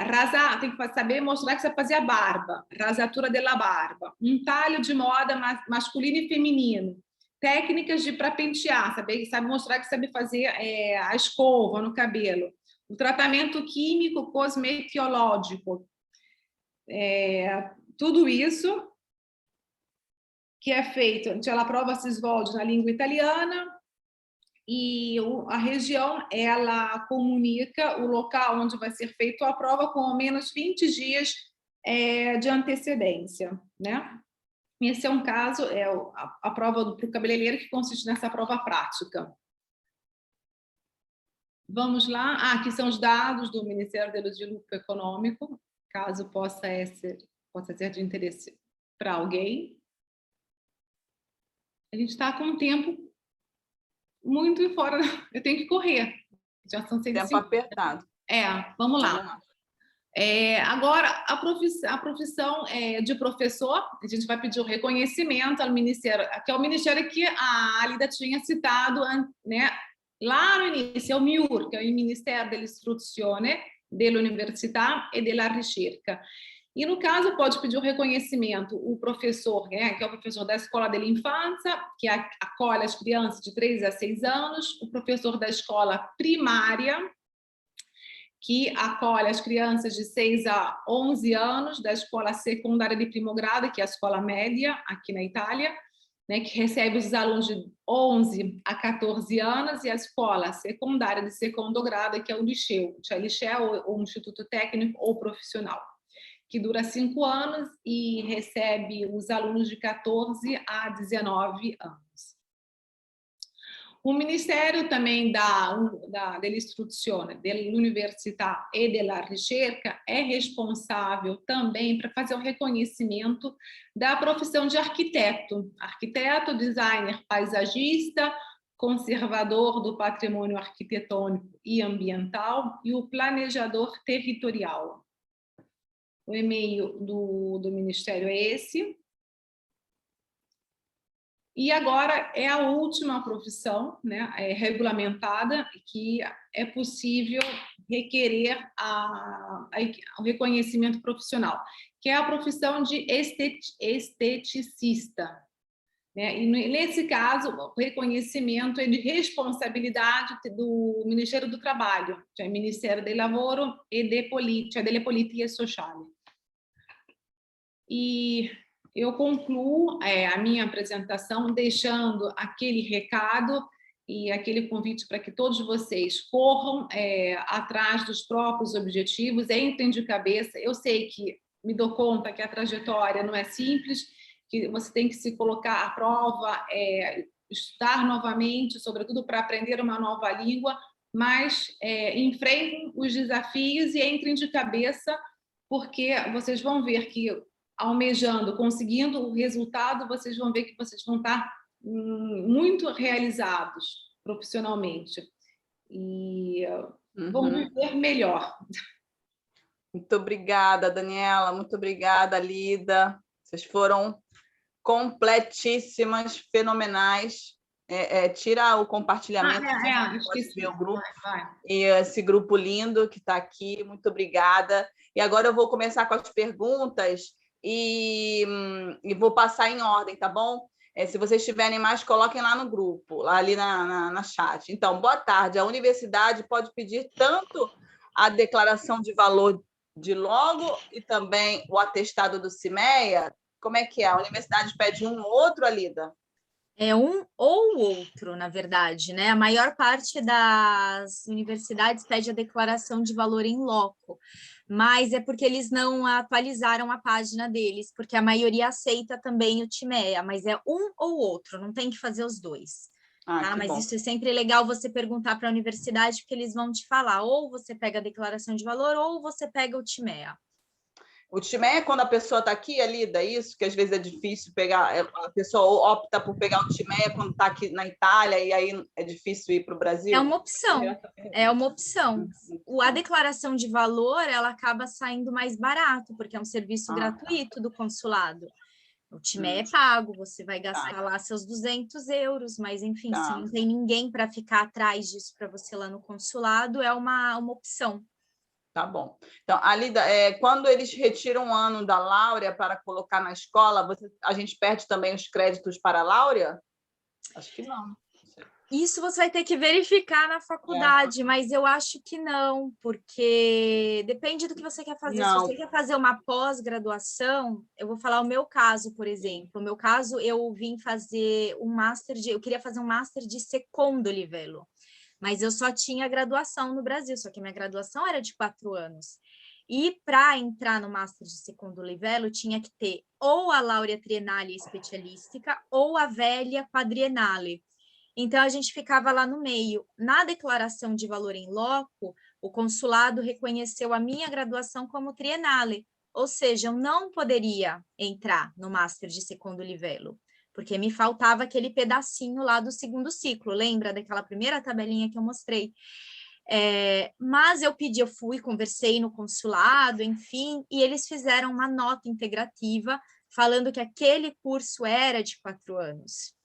Rasar, tem que saber mostrar que sabe fazer a barba, rasatura della barba, um talho de moda masculino e feminino, técnicas para pentear, sabe mostrar que sabe fazer a escova no cabelo, o tratamento químico cosmetiológico, tudo isso que é feito, a prova si svolge na língua italiana e a região, ela comunica o local onde vai ser feita a prova com ao menos 20 dias de antecedência, né? Esse é um caso, a prova para o cabeleireiro, que consiste nessa prova prática. Vamos lá. Aqui são os dados do Ministério do Desenvolvimento Econômico, caso possa ser de interesse para alguém. A gente está com um tempo muito fora. Eu tenho que correr. Já são 150. Tempo apertado. Vamos lá. Agora, a profissão de professor, a gente vai pedir o reconhecimento ao Ministério, que é o Ministério que a Alida tinha citado, né? Lá no início, é o MIUR, que é o Ministério dell'Istruzione, dell'Università e della Ricerca. E, no caso, pode pedir o reconhecimento o professor, né, que é o professor da Escola dell'Infanzia, que acolhe as crianças de 3 a 6 anos, o professor da escola primária, que acolhe as crianças de 6 a 11 anos, da escola secundária de primo grado, que é a escola média, aqui na Itália, né, que recebe os alunos de 11 a 14 anos, e a escola secundária de segundo grado, que é o liceu, ou instituto técnico ou profissional, que dura 5 anos e recebe os alunos de 14 a 19 anos. O Ministério também dell'Istruzione, dell'Università e della Ricerca é responsável também para fazer o reconhecimento da profissão de arquiteto. Arquiteto, designer, paisagista, conservador do patrimônio arquitetônico e ambiental e o planejador territorial. O e-mail do Ministério é esse. E agora é a última profissão, né, regulamentada, que é possível requerer o reconhecimento profissional, que é a profissão de esteticista. Né? E nesse caso, o reconhecimento é de responsabilidade do Ministério do Trabalho, cioè Ministério del Lavoro e delle Politiche Sociali. E eu concluo a minha apresentação deixando aquele recado e aquele convite para que todos vocês corram atrás dos próprios objetivos, entrem de cabeça. Eu sei que me dou conta que a trajetória não é simples, que você tem que se colocar à prova, estudar novamente, sobretudo para aprender uma nova língua, mas enfrentem os desafios e entrem de cabeça, porque vocês vão ver que almejando, conseguindo o resultado, vocês vão ver que vocês vão estar muito realizados profissionalmente e vão viver melhor. Muito obrigada, Daniela, muito obrigada, Lida. Vocês foram completíssimas, fenomenais. Tira o compartilhamento, pode ver o grupo. Vai. E esse grupo lindo que está aqui, muito obrigada. E agora eu vou começar com as perguntas. E vou passar em ordem, tá bom? Se vocês tiverem mais, coloquem lá no grupo, lá ali na chat. Então, boa tarde. A universidade pode pedir tanto a declaração de valor de logo e também o atestado do CIMEA? Como é que é? A universidade pede um ou outro, Alida? É um ou outro, na verdade, né? A maior parte das universidades pede a declaração de valor em loco, mas é porque eles não atualizaram a página deles, porque a maioria aceita também o TIMEA, mas é um ou outro, não tem que fazer os dois. Tá? Mas bom. Isso é sempre legal você perguntar para a universidade, porque eles vão te falar, ou você pega a declaração de valor, ou você pega o TIMEA. O TIMEA é quando a pessoa está aqui, Lida, isso? Que às vezes é difícil pegar, a pessoa opta por pegar o TIMEA quando está aqui na Itália e aí é difícil ir para o Brasil? É uma opção, A declaração de valor, ela acaba saindo mais barato, porque é um serviço gratuito do consulado. O TIMEA é pago, você vai gastar lá seus 200 euros, mas enfim, se não tem ninguém para ficar atrás disso para você lá no consulado, é uma opção. Tá bom. Então, Alida, quando eles retiram um ano da Laurea para colocar na escola, a gente perde também os créditos para a Laurea? Acho que não. Isso você vai ter que verificar na faculdade, mas eu acho que não, porque depende do que você quer fazer. Não. Se você quer fazer uma pós-graduação, eu vou falar o meu caso, por exemplo. O meu caso, eu vim fazer eu queria fazer um master de segundo livello, mas eu só tinha graduação no Brasil, só que minha graduação era de 4 anos. E para entrar no master de segundo livello, tinha que ter ou a laurea triennale specialistica ou a velha quadriennale. Então, a gente ficava lá no meio. Na declaração de valor em loco, o consulado reconheceu a minha graduação como triennale, ou seja, eu não poderia entrar no Master de segundo livello, porque me faltava aquele pedacinho lá do segundo ciclo, lembra daquela primeira tabelinha que eu mostrei? Mas eu fui, conversei no consulado, enfim, e eles fizeram uma nota integrativa falando que aquele curso era de 4 anos.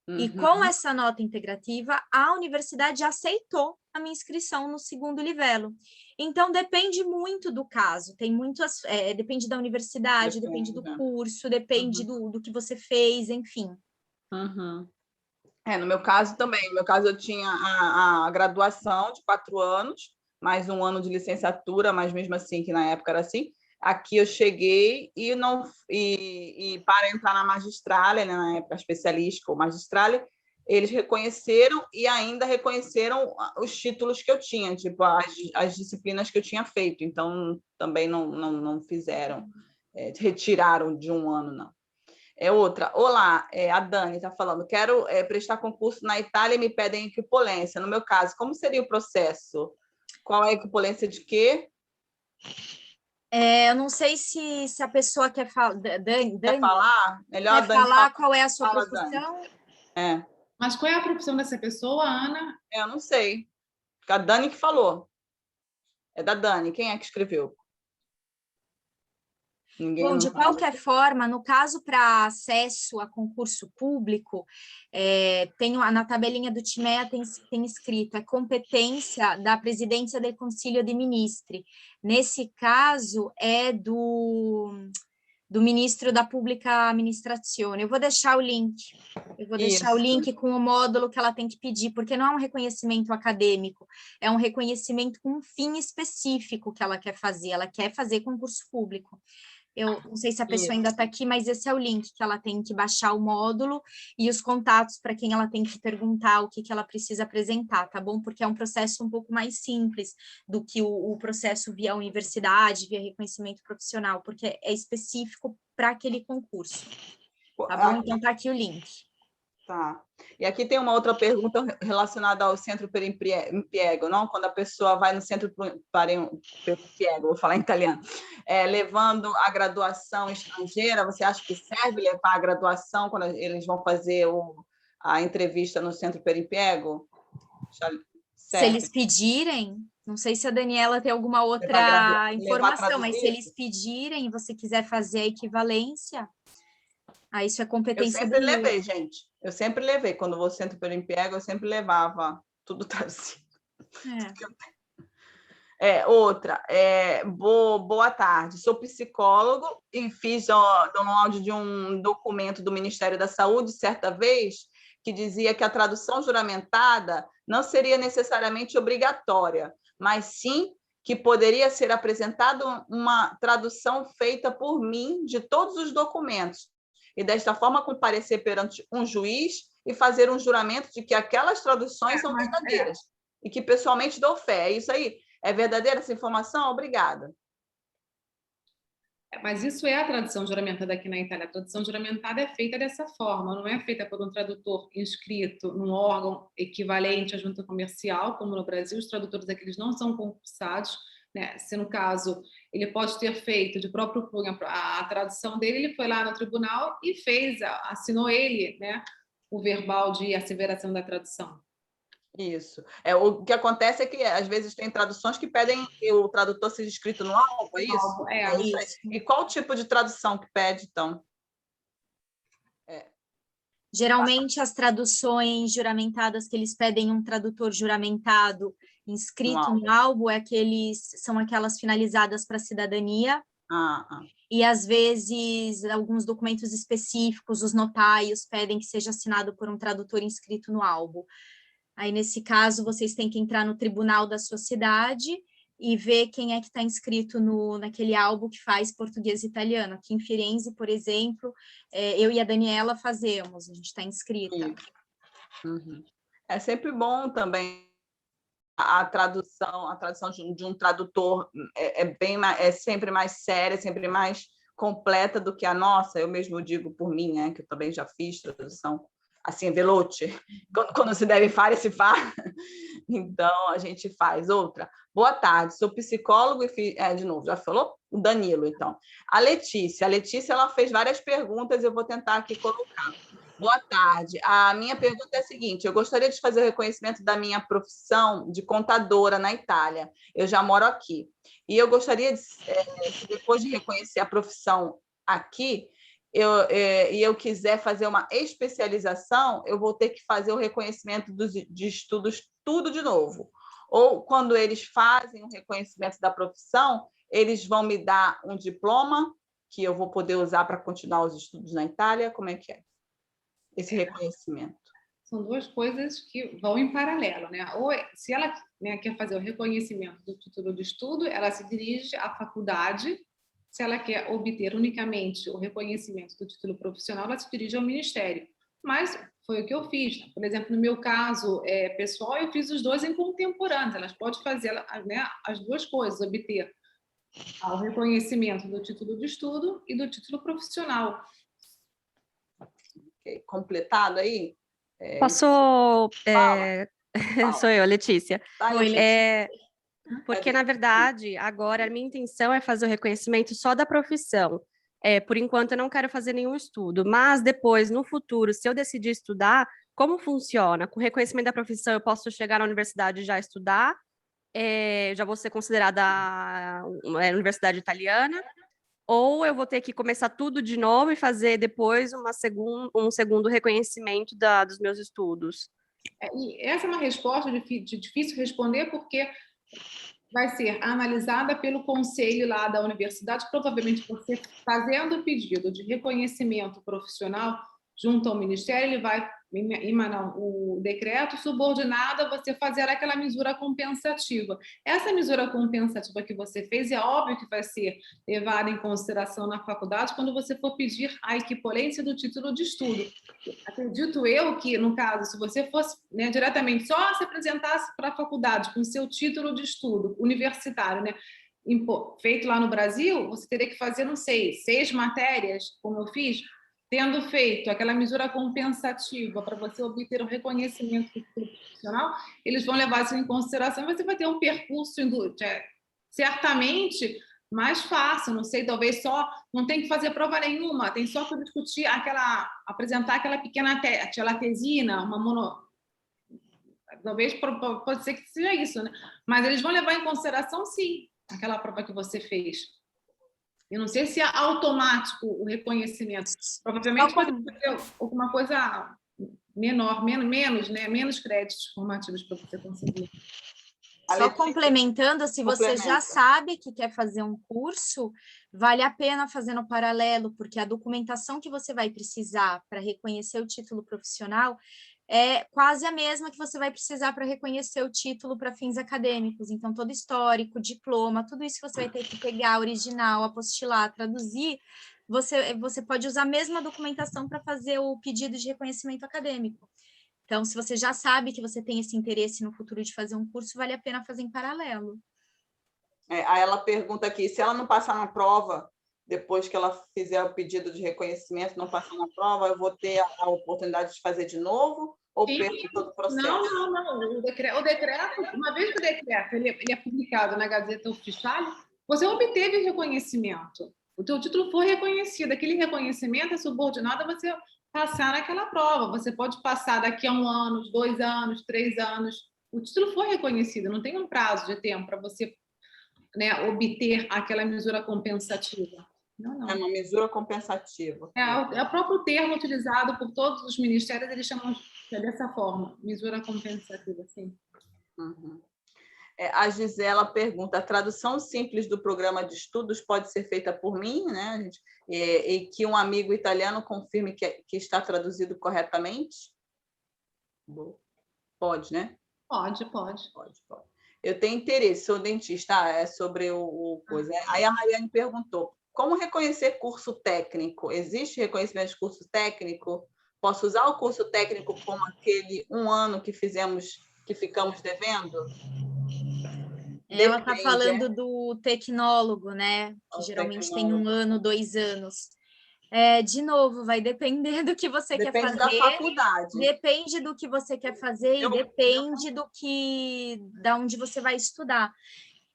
E com essa nota integrativa, a universidade aceitou a minha inscrição no segundo livello. Então, depende muito do caso, tem muitas, depende da universidade, depende do curso, depende do que você fez, enfim. No meu caso também. No meu caso, eu tinha a graduação de 4 anos, mais 1 ano de licenciatura, mas mesmo assim, que na época era assim. Aqui eu cheguei e para entrar na magistrália, né, na época especialística ou magistrália, eles reconheceram e ainda reconheceram os títulos que eu tinha, tipo as disciplinas que eu tinha feito. Então, também não fizeram, retiraram de 1 ano, não. Outra, olá, a Dani está falando, quero prestar concurso na Itália e me pedem equipolência. No meu caso, como seria o processo? Qual é a equipolência de quê? Eu não sei se a pessoa quer falar. Dani, quer falar? Melhor quer falar qual é a sua fala, profissão? Mas qual é a profissão dessa pessoa, Ana? Eu não sei. A Dani que falou. É da Dani. Quem é que escreveu? Bom, de qualquer forma, no caso para acesso a concurso público, na tabelinha do TIMEA tem escrito, competência da Presidência del Consiglio dei Ministri. Nesse caso, é do Ministro da Pubblica Amministrazione. Eu vou deixar o link. Deixar o link com o módulo que ela tem que pedir, porque não é um reconhecimento acadêmico, é um reconhecimento com um fim específico que ela quer fazer. Ela quer fazer concurso público. Eu não sei se a pessoa ainda está aqui, mas esse é o link que ela tem que baixar o módulo e os contatos para quem ela tem que perguntar o que ela precisa apresentar, tá bom? Porque é um processo um pouco mais simples do que o processo via universidade, via reconhecimento profissional, porque é específico para aquele concurso, tá bom? Então tá aqui o link. Tá. E aqui tem uma outra pergunta relacionada ao centro per impiego, não? Quando a pessoa vai no centro para impiego, vou falar em italiano, levando a graduação estrangeira, você acha que serve levar a graduação quando eles vão fazer a entrevista no centro per impiego? Se eles pedirem, não sei se a Daniela tem alguma outra informação, mas se eles pedirem e você quiser fazer a equivalência, aí isso é competência do Eu sempre levei, gente. Eu sempre levei. Quando vou centro pelo emprego, eu sempre levava tudo traduzido. Outra, boa tarde. Sou psicólogo e fiz download de um documento do Ministério da Saúde, certa vez, que dizia que a tradução juramentada não seria necessariamente obrigatória, mas sim que poderia ser apresentada uma tradução feita por mim de todos os documentos, e desta forma comparecer perante um juiz e fazer um juramento de que aquelas traduções são verdadeiras e que pessoalmente dou fé. É isso aí? É verdadeira essa informação? Obrigada. Mas isso é a tradução juramentada aqui na Itália. A tradução juramentada é feita dessa forma, não é feita por um tradutor inscrito num órgão equivalente à junta comercial, como no Brasil. Os tradutores aqui eles não são concursados, né? Se no caso ele pode ter feito de próprio punho a tradução dele, ele foi lá no tribunal e assinou ele, né, o verbal de asseveração da tradução. Isso. O que acontece é que, às vezes, tem traduções que pedem que o tradutor seja inscrito no alvo, é isso? É isso. E qual tipo de tradução que pede, então? Geralmente, as traduções juramentadas que eles pedem um tradutor juramentado inscrito no alvo são aquelas finalizadas para cidadania. E, às vezes, alguns documentos específicos, os notários pedem que seja assinado por um tradutor inscrito no álbum. Aí, nesse caso, vocês têm que entrar no tribunal da sua cidade e ver quem é que está inscrito naquele álbum que faz português e italiano. Aqui em Firenze, por exemplo, eu e a Daniela fazemos, a gente está inscrita. Uhum. É sempre bom também a tradução de um tradutor é sempre mais séria, sempre mais completa do que a nossa. Eu mesmo digo por mim, né, que eu também já fiz tradução assim, veloce. Quando se deve fare, se faz. Então, a gente faz. Outra. Boa tarde, sou psicólogo e de novo, já falou? O Danilo, então. A Letícia, ela fez várias perguntas, eu vou tentar aqui colocar. Boa tarde. A minha pergunta é a seguinte: eu gostaria de fazer o reconhecimento da minha profissão de contadora na Itália. Eu já moro aqui. E eu gostaria de, depois de reconhecer a profissão aqui, eu quiser fazer uma especialização, eu vou ter que fazer o reconhecimento de estudos tudo de novo. Ou, quando eles fazem o reconhecimento da profissão, eles vão me dar um diploma que eu vou poder usar para continuar os estudos na Itália? Como é que é esse reconhecimento? São duas coisas que vão em paralelo, né? Ou se ela, né, quer fazer o reconhecimento do título de estudo, ela se dirige à faculdade. Se ela quer obter unicamente o reconhecimento do título profissional, ela se dirige ao Ministério. Mas foi o que eu fiz. Por exemplo, no meu caso pessoal, eu fiz os dois em contemporâneos. Elas podem fazer, né, as duas coisas, obter o reconhecimento do título de estudo e do título profissional. Okay. Completado aí? Posso... Sou eu, Letícia. Oi, Letícia. Porque, na verdade, agora a minha intenção é fazer o reconhecimento só da profissão. Por enquanto, eu não quero fazer nenhum estudo, mas depois, no futuro, se eu decidir estudar, como funciona? Com o reconhecimento da profissão, eu posso chegar na universidade e já estudar, já vou ser considerada universidade italiana, ou eu vou ter que começar tudo de novo e fazer depois um segundo reconhecimento dos meus estudos? E essa é uma resposta de difícil responder, porque vai ser analisada pelo conselho lá da universidade. Provavelmente você fazendo o pedido de reconhecimento profissional junto ao Ministério, ele vai emanar o decreto subordinado a você fazer aquela misura compensativa. Essa misura compensativa que você fez, é óbvio que vai ser levada em consideração na faculdade quando você for pedir a equivalência do título de estudo. Acredito eu que, no caso, se você fosse, né, diretamente só se apresentasse para a faculdade com seu título de estudo universitário, né, feito lá no Brasil, você teria que fazer, não sei, 6 matérias, como eu fiz, tendo feito aquela misura compensativa para você obter o reconhecimento profissional. Eles vão levar isso em consideração e você vai ter um percurso certamente mais fácil. Não sei, talvez só não tem que fazer prova nenhuma, tem só que discutir apresentar aquela pequena tesina, talvez pode ser que seja isso, né? Mas eles vão levar em consideração, sim, aquela prova que você fez. Eu não sei se é automático o reconhecimento. Provavelmente pode ser alguma coisa menor, menos créditos formativos para você conseguir. Só complementando, se você já sabe que quer fazer um curso, vale a pena fazer no paralelo, porque a documentação que você vai precisar para reconhecer o título profissional é quase a mesma que você vai precisar para reconhecer o título para fins acadêmicos. Então, todo histórico, diploma, tudo isso que você vai ter que pegar, original, apostilar, traduzir, você pode usar a mesma documentação para fazer o pedido de reconhecimento acadêmico. Então, se você já sabe que você tem esse interesse no futuro de fazer um curso, vale a pena fazer em paralelo. Aí ela pergunta aqui, se ela não passar na prova, depois que ela fizer o pedido de reconhecimento, não passar na prova, eu vou ter a oportunidade de fazer de novo? Ou perco todo o processo? Não. O decreto, uma vez que o decreto ele é publicado na Gazeta Ufficiale, você obteve reconhecimento. O teu título foi reconhecido. Aquele reconhecimento é subordinado a você passar naquela prova. Você pode passar daqui a 1 ano, 2 anos, 3 anos. O título foi reconhecido, não tem um prazo de tempo para você, né, obter aquela misura compensativa. Não. É uma misura compensativa. É o próprio termo utilizado por todos os ministérios, eles chamam dessa forma, misura compensativa, sim. Uhum. A Gisela pergunta: a tradução simples do programa de estudos pode ser feita por mim, né, gente? E que um amigo italiano confirme que está traduzido corretamente? Pode, né? Pode. Pode. Eu tenho interesse, sou dentista, sobre o coisa. Aí a Mariane perguntou: como reconhecer curso técnico? Existe reconhecimento de curso técnico? Posso usar o curso técnico como aquele 1 ano que ficamos devendo? Ela está falando do tecnólogo, né? Que geralmente tem 1 ano, 2 anos. De novo, vai depender do que você quer fazer. Depende da faculdade. Depende do que você quer fazer e depende da onde você vai estudar.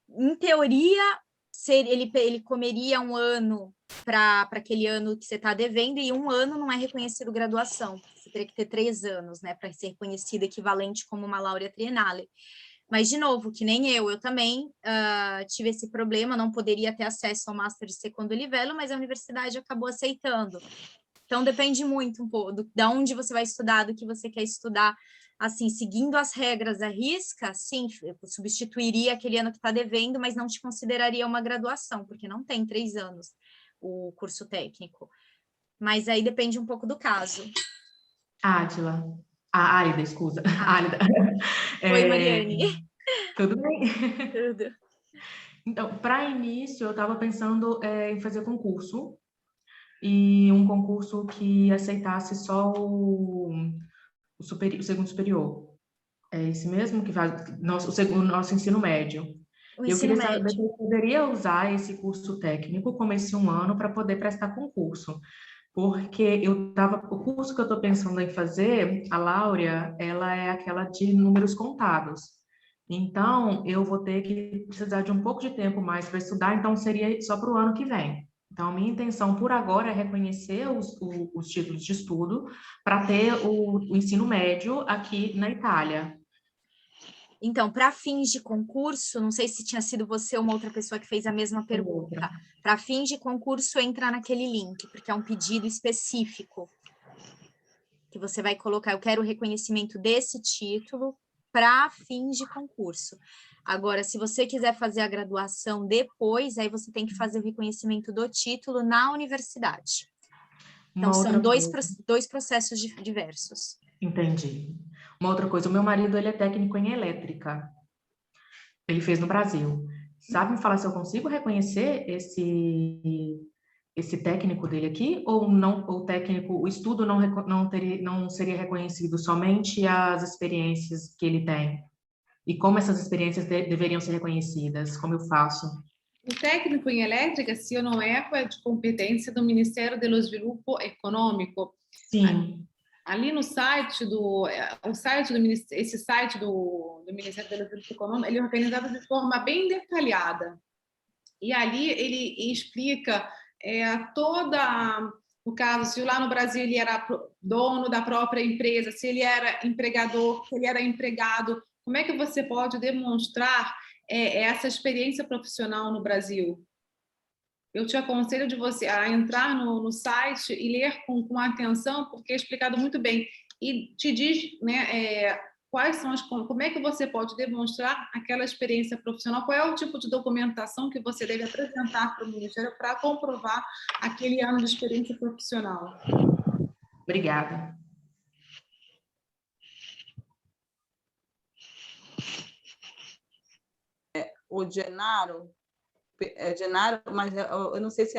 Em teoria, ele comeria 1 ano para aquele ano que você está devendo, e 1 ano não é reconhecido graduação. Você teria que ter 3 anos, né, para ser reconhecido equivalente como uma laurea triennale. Mas, de novo, que nem eu também tive esse problema, não poderia ter acesso ao Master de Secondo Livello, mas a universidade acabou aceitando. Então, depende muito um pouco de onde você vai estudar, do que você quer estudar. Assim, seguindo as regras à risca, sim, eu substituiria aquele ano que está devendo, mas não te consideraria uma graduação, porque não tem 3 anos o curso técnico. Mas aí depende um pouco do caso. Álida, escusa. Álida. Oi, Mariane. Tudo bem? Tudo. Então, para início, eu estava pensando em fazer concurso, e um concurso que aceitasse só o segundo superior. É esse mesmo que faz o nosso ensino médio. Eu queria saber se eu poderia usar esse curso técnico como esse 1 ano para poder prestar concurso. Porque o curso que eu estou pensando em fazer, a Laurea, ela é aquela de números contados. Então, eu vou ter que precisar de um pouco de tempo mais para estudar, então seria só para o ano que vem. Então, a minha intenção por agora é reconhecer os títulos de estudo para ter o ensino médio aqui na Itália. Então, para fins de concurso, não sei se tinha sido você ou uma outra pessoa que fez a mesma pergunta. Para fins de concurso, entra naquele link, porque é um pedido específico que você vai colocar: eu quero o reconhecimento desse título para fins de concurso. Agora, se você quiser fazer a graduação depois, aí você tem que fazer o reconhecimento do título na universidade. Então, são dois processos diversos. Entendi. Uma outra coisa, o meu marido, ele é técnico em elétrica. Ele fez no Brasil. Sabe me falar se eu consigo reconhecer esse técnico dele aqui, ou não? O estudo não seria reconhecido, somente as experiências que ele tem? E como essas experiências deveriam ser reconhecidas? Como eu faço? O técnico em elétrica, se eu não erro, é de competência do Ministério do Sviluppo Econômico. Sim. Ali no site esse site do Ministério do Sviluppo Econômico, ele é organizado de forma bem detalhada. E ali ele explica no caso, se lá no Brasil ele era dono da própria empresa, se ele era empregador, se ele era empregado, como é que você pode demonstrar essa experiência profissional no Brasil? Eu te aconselho a entrar no site e ler com atenção, porque é explicado muito bem. E te diz, né, como é que você pode demonstrar aquela experiência profissional, qual é o tipo de documentação que você deve apresentar para o Ministério para comprovar aquele ano de experiência profissional. Obrigada. O Genaro, mas eu não sei se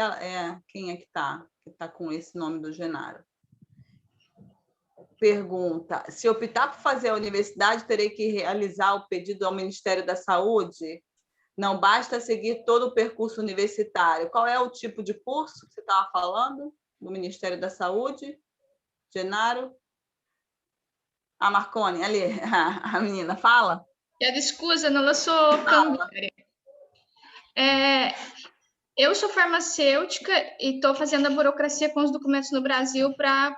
quem é que está com esse nome do Genaro. Pergunta: se optar por fazer a universidade, terei que realizar o pedido ao Ministério da Saúde? Não basta seguir todo o percurso universitário. Qual é o tipo de curso que você estava falando do Ministério da Saúde, Genaro? A Marconi, ali, a menina, fala. Scusa, non lo so cambiare. Eu sou farmacêutica e estou fazendo a burocracia com os documentos no Brasil para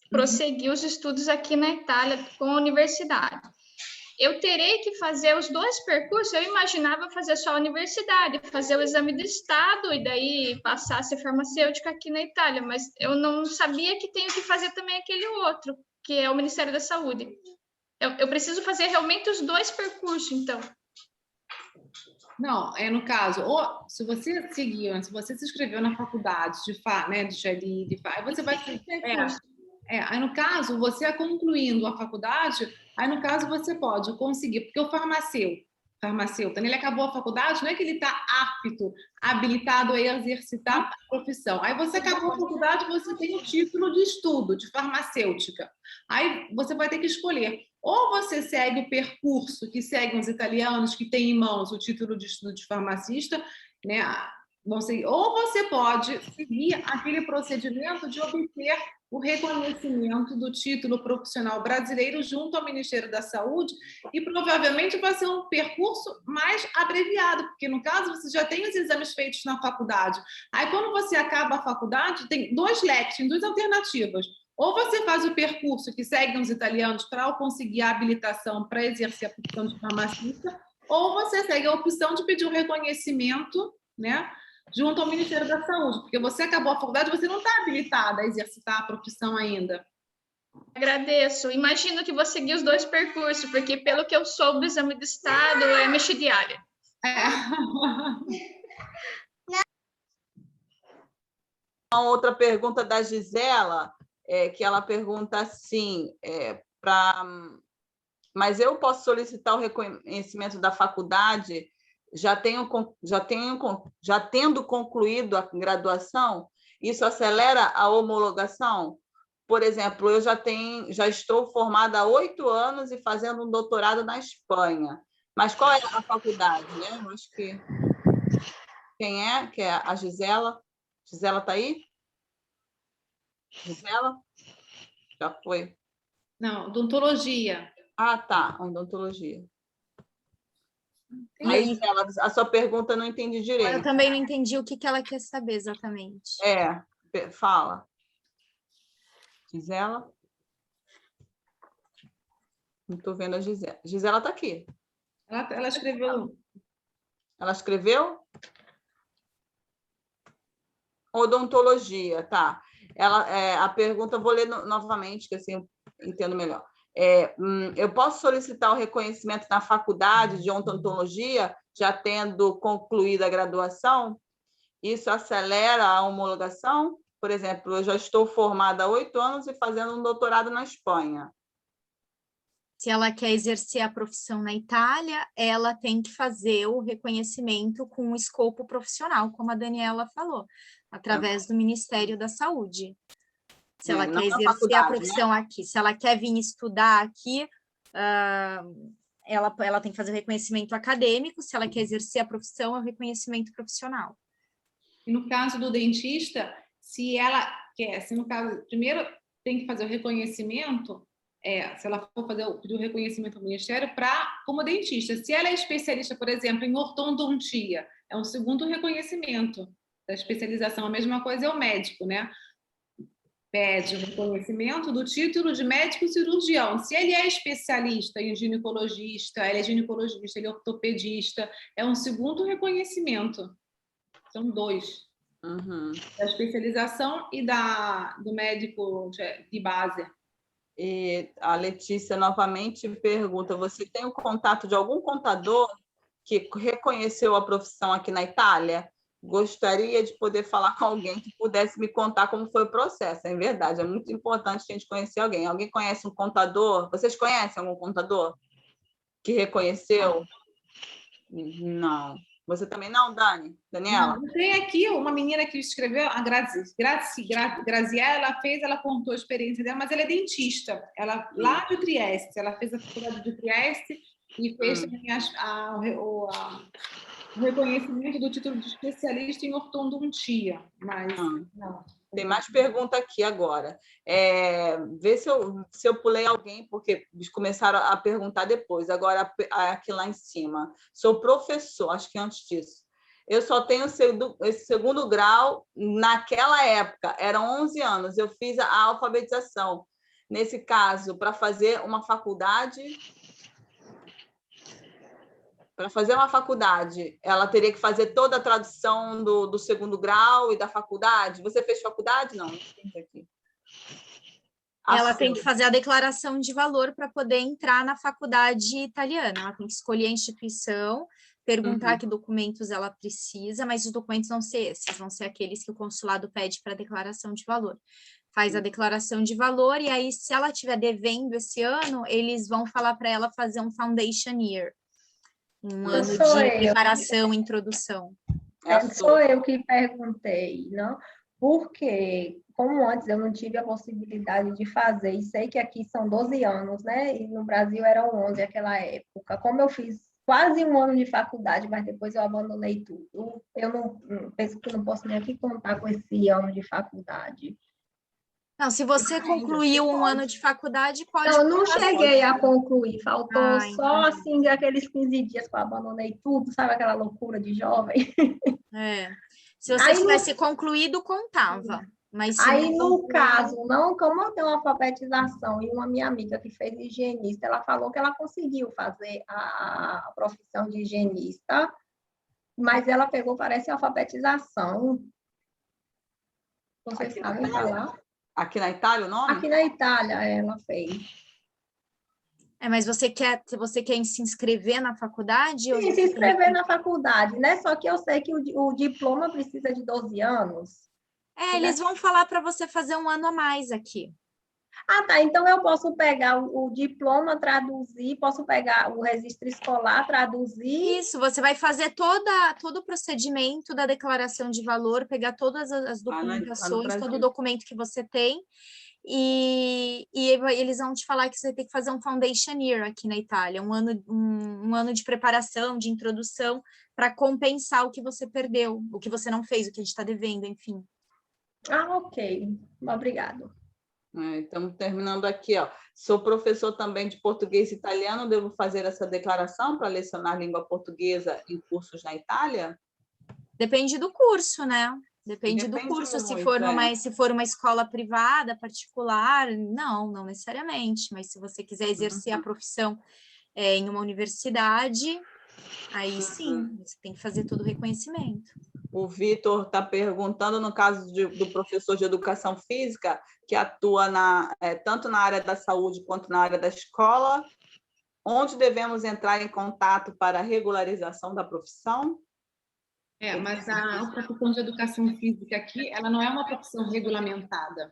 prosseguir os estudos aqui na Itália com a universidade. Eu terei que fazer os 2 percursos. Eu imaginava fazer só a universidade, fazer o exame do estado e daí passar a ser farmacêutica aqui na Itália, mas eu não sabia que tenho que fazer também aquele outro, que é o Ministério da Saúde. Eu preciso fazer realmente os 2 percursos, então. Não, no caso, ou se você seguiu, se você se inscreveu na faculdade né, de GLI, aí você vai fazer curso. Aí no caso, você concluindo a faculdade, aí no caso você pode conseguir, porque o farmacêutico, ele acabou a faculdade, não é que ele está apto, habilitado a exercitar a profissão. Aí você acabou a faculdade, você tem o título de estudo de farmacêutica. Aí você vai ter que escolher. Ou você segue o percurso que seguem os italianos, que têm em mãos o título de estudo de farmacista, né? Ou você pode seguir aquele procedimento de obter o reconhecimento do título profissional brasileiro junto ao Ministério da Saúde, e provavelmente vai ser um percurso mais abreviado, porque no caso você já tem os exames feitos na faculdade. Aí quando você acaba a faculdade, tem 2 leques, tem 2 alternativas. Ou você faz o percurso que seguem os italianos para conseguir a habilitação para exercer a profissão de farmacista, ou você segue a opção de pedir um reconhecimento, né, junto ao Ministério da Saúde, porque você acabou a faculdade, você não está habilitada a exercitar a profissão ainda. Agradeço. Imagino que vou seguir os 2 percursos, porque pelo que eu soube do exame de estado, é mexer de área. Uma outra pergunta da Gisela, que ela pergunta assim, mas eu posso solicitar o reconhecimento da faculdade já tendo concluído a graduação? Isso acelera a homologação? Por exemplo, eu já estou formada há 8 anos e fazendo um doutorado na Espanha. Mas qual é a faculdade, né? Eu acho que... Quem é? Que é a Gisela? Gisela está aí? Gisela? Já foi? Não, odontologia. Ah, tá, odontologia. Aí, Gisela, a sua pergunta eu não entendi direito. Eu também não entendi o que ela quer saber exatamente. Fala. Gisela? Não estou vendo a Gisela. Gisela está aqui. Ela escreveu. Ela escreveu? Odontologia, tá. A pergunta, eu vou ler novamente, que assim eu entendo melhor. Eu posso solicitar o reconhecimento na faculdade de odontologia, já tendo concluído a graduação? Isso acelera a homologação? Por exemplo, eu já estou formada há 8 anos e fazendo um doutorado na Espanha. Se ela quer exercer a profissão na Itália, ela tem que fazer o reconhecimento com o escopo profissional, como a Daniela falou, através do Ministério da Saúde. Se ela quer exercer a profissão, né, aqui, se ela quer vir estudar aqui, ela tem que fazer o reconhecimento acadêmico. Se ela quer exercer a profissão, é o reconhecimento profissional. E no caso do dentista, se ela quer, no caso, primeiro tem que fazer o reconhecimento, se ela for pedir o reconhecimento ao Ministério como dentista. Se ela é especialista, por exemplo, em ortodontia, é um segundo reconhecimento da especialização. A mesma coisa é o médico, né? Pede o reconhecimento do título de médico cirurgião. Se ele é especialista em ginecologista, ele é ortopedista, é um segundo reconhecimento. São 2. Uhum. Da especialização e do médico de base. E a Letícia novamente pergunta: você tem o contato de algum contador que reconheceu a profissão aqui na Itália? Gostaria de poder falar com alguém que pudesse me contar como foi o processo. É verdade, é muito importante a gente conhecer alguém. Alguém conhece um contador? Vocês conhecem algum contador que reconheceu? Não. Você também não, Dani? Daniela? Não, tem aqui uma menina que escreveu, a Graziella, ela contou a experiência dela, mas ela é dentista. Ela lá de Trieste, ela fez a faculdade de Trieste e fez também o reconhecimento do título de especialista em ortodontia. Mas não. Tem mais pergunta aqui agora. Vê se eu pulei alguém, porque eles começaram a perguntar depois. Agora, aqui lá em cima. Sou professor, acho que antes disso. Eu só tenho esse segundo grau. Naquela época, eram 11 anos. Eu fiz a alfabetização. Nesse caso, para fazer uma faculdade... Para fazer uma faculdade, ela teria que fazer toda a tradução do segundo grau e da faculdade? Você fez faculdade? Não, não tem aqui. Ela tem que fazer a declaração de valor para poder entrar na faculdade italiana. Ela tem que escolher a instituição, perguntar que documentos ela precisa, mas os documentos vão ser esses, vão ser aqueles que o consulado pede para declaração de valor. Faz a declaração de valor e aí, se ela estiver devendo esse ano, eles vão falar para ela fazer um foundation year, um ano de preparação, introdução. Sou eu que perguntei, não? Porque, como antes eu não tive a possibilidade de fazer, e sei que aqui são 12 anos, né? E no Brasil eram 11 naquela época. Como eu fiz quase um ano de faculdade, mas depois eu abandonei tudo, eu não penso que não posso nem aqui contar com esse ano de faculdade. Não, se você concluiu um ano de faculdade, pode... Não, eu não cheguei a concluir, faltou só, assim, aqueles 15 dias que eu abandonei tudo, sabe aquela loucura de jovem? Se você tivesse concluído, contava. Mas aí, no caso, não, como eu tenho uma alfabetização e uma minha amiga que fez higienista, ela falou que ela conseguiu fazer a profissão de higienista, mas ela pegou, parece, alfabetização. Vocês sabem falar? Aqui na Itália o nome? Aqui na Itália ela fez. Mas você quer se inscrever na faculdade? Sim, se inscrever na faculdade, né? Só que eu sei que o diploma precisa de 12 anos. Eles vão falar para você fazer um ano a mais aqui. Ah, tá. Então eu posso pegar o diploma, traduzir, posso pegar o registro escolar, traduzir. Isso, você vai fazer todo o procedimento da declaração de valor, pegar todas as documentações, todo o documento que você tem, e eles vão te falar que você tem que fazer um foundation year aqui na Itália, um ano de preparação, de introdução, para compensar o que você perdeu, o que você não fez, o que a gente está devendo, enfim. Ah, ok. Obrigado. Estamos terminando aqui, ó. Sou professor também de português e italiano, devo fazer essa declaração para lecionar língua portuguesa em cursos na Itália? Depende do curso, né? Depende do curso. Muito, se for uma escola privada, particular, não necessariamente. Mas se você quiser exercer a profissão em uma universidade, aí sim, você tem que fazer todo o reconhecimento. O Vitor está perguntando, no caso do professor de educação física, que atua tanto na área da saúde quanto na área da escola, onde devemos entrar em contato para a regularização da profissão? Mas a profissão de educação física aqui, ela não é uma profissão regulamentada.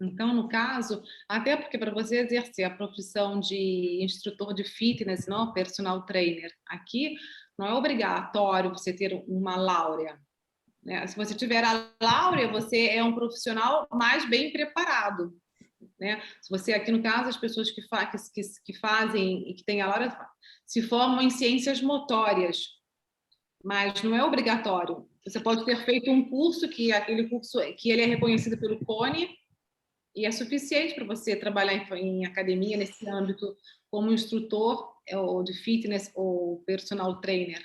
Então, no caso, até porque para você exercer a profissão de instrutor de fitness, não, personal trainer, aqui não é obrigatório você ter uma láurea, né? Se você tiver a láurea, você é um profissional mais bem preparado, né? Se você, aqui no caso, as pessoas que fazem e que têm a láurea se formam em ciências motórias, mas não é obrigatório. Você pode ter feito um curso aquele curso que ele é reconhecido pelo CONE, e é suficiente para você trabalhar em academia nesse âmbito como instrutor ou de fitness ou personal trainer.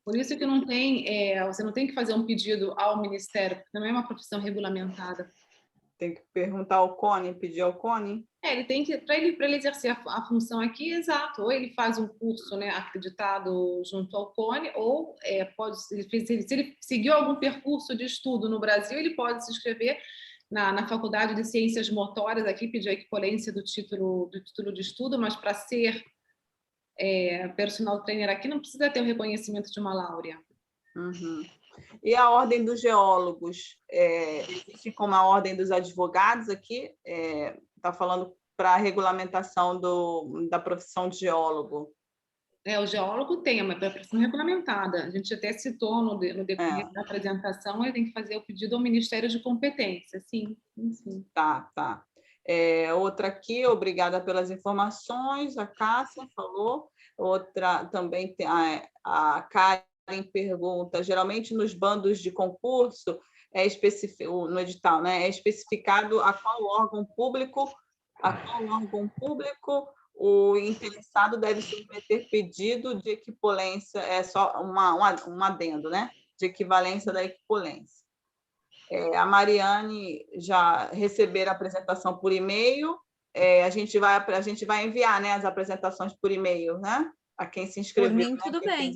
Por isso que você não tem que fazer um pedido ao Ministério, porque não é uma profissão regulamentada. Tem que perguntar ao CONE, pedir ao CONE? Ele tem que, para ele exercer a função aqui, exato, ou ele faz um curso, né, acreditado junto ao CONE, ou se ele seguiu algum percurso de estudo no Brasil, ele pode se inscrever na Faculdade de Ciências Motoras, aqui pedir a equivalência do título de estudo, mas para ser personal trainer aqui não precisa ter o reconhecimento de uma láurea. Uhum. E a ordem dos geólogos? Existe como a ordem dos advogados aqui? Está falando para a regulamentação da profissão de geólogo. O geólogo tem uma profissão regulamentada. A gente até citou no decorrer da apresentação, ele tem que fazer o pedido ao Ministério de Competência, sim. Tá. Outra aqui, obrigada pelas informações, a Cássia falou. Outra também tem a Karen pergunta, geralmente nos bandos de concurso, no edital, né, é especificado a qual órgão público o interessado deve submeter pedido de equivalência, só um adendo, né? De equivalência da equivalência. A Mariane já receber a apresentação por e-mail, a gente vai enviar, né, as apresentações por e-mail, né? A quem se inscreveu. Por mim, tudo bem.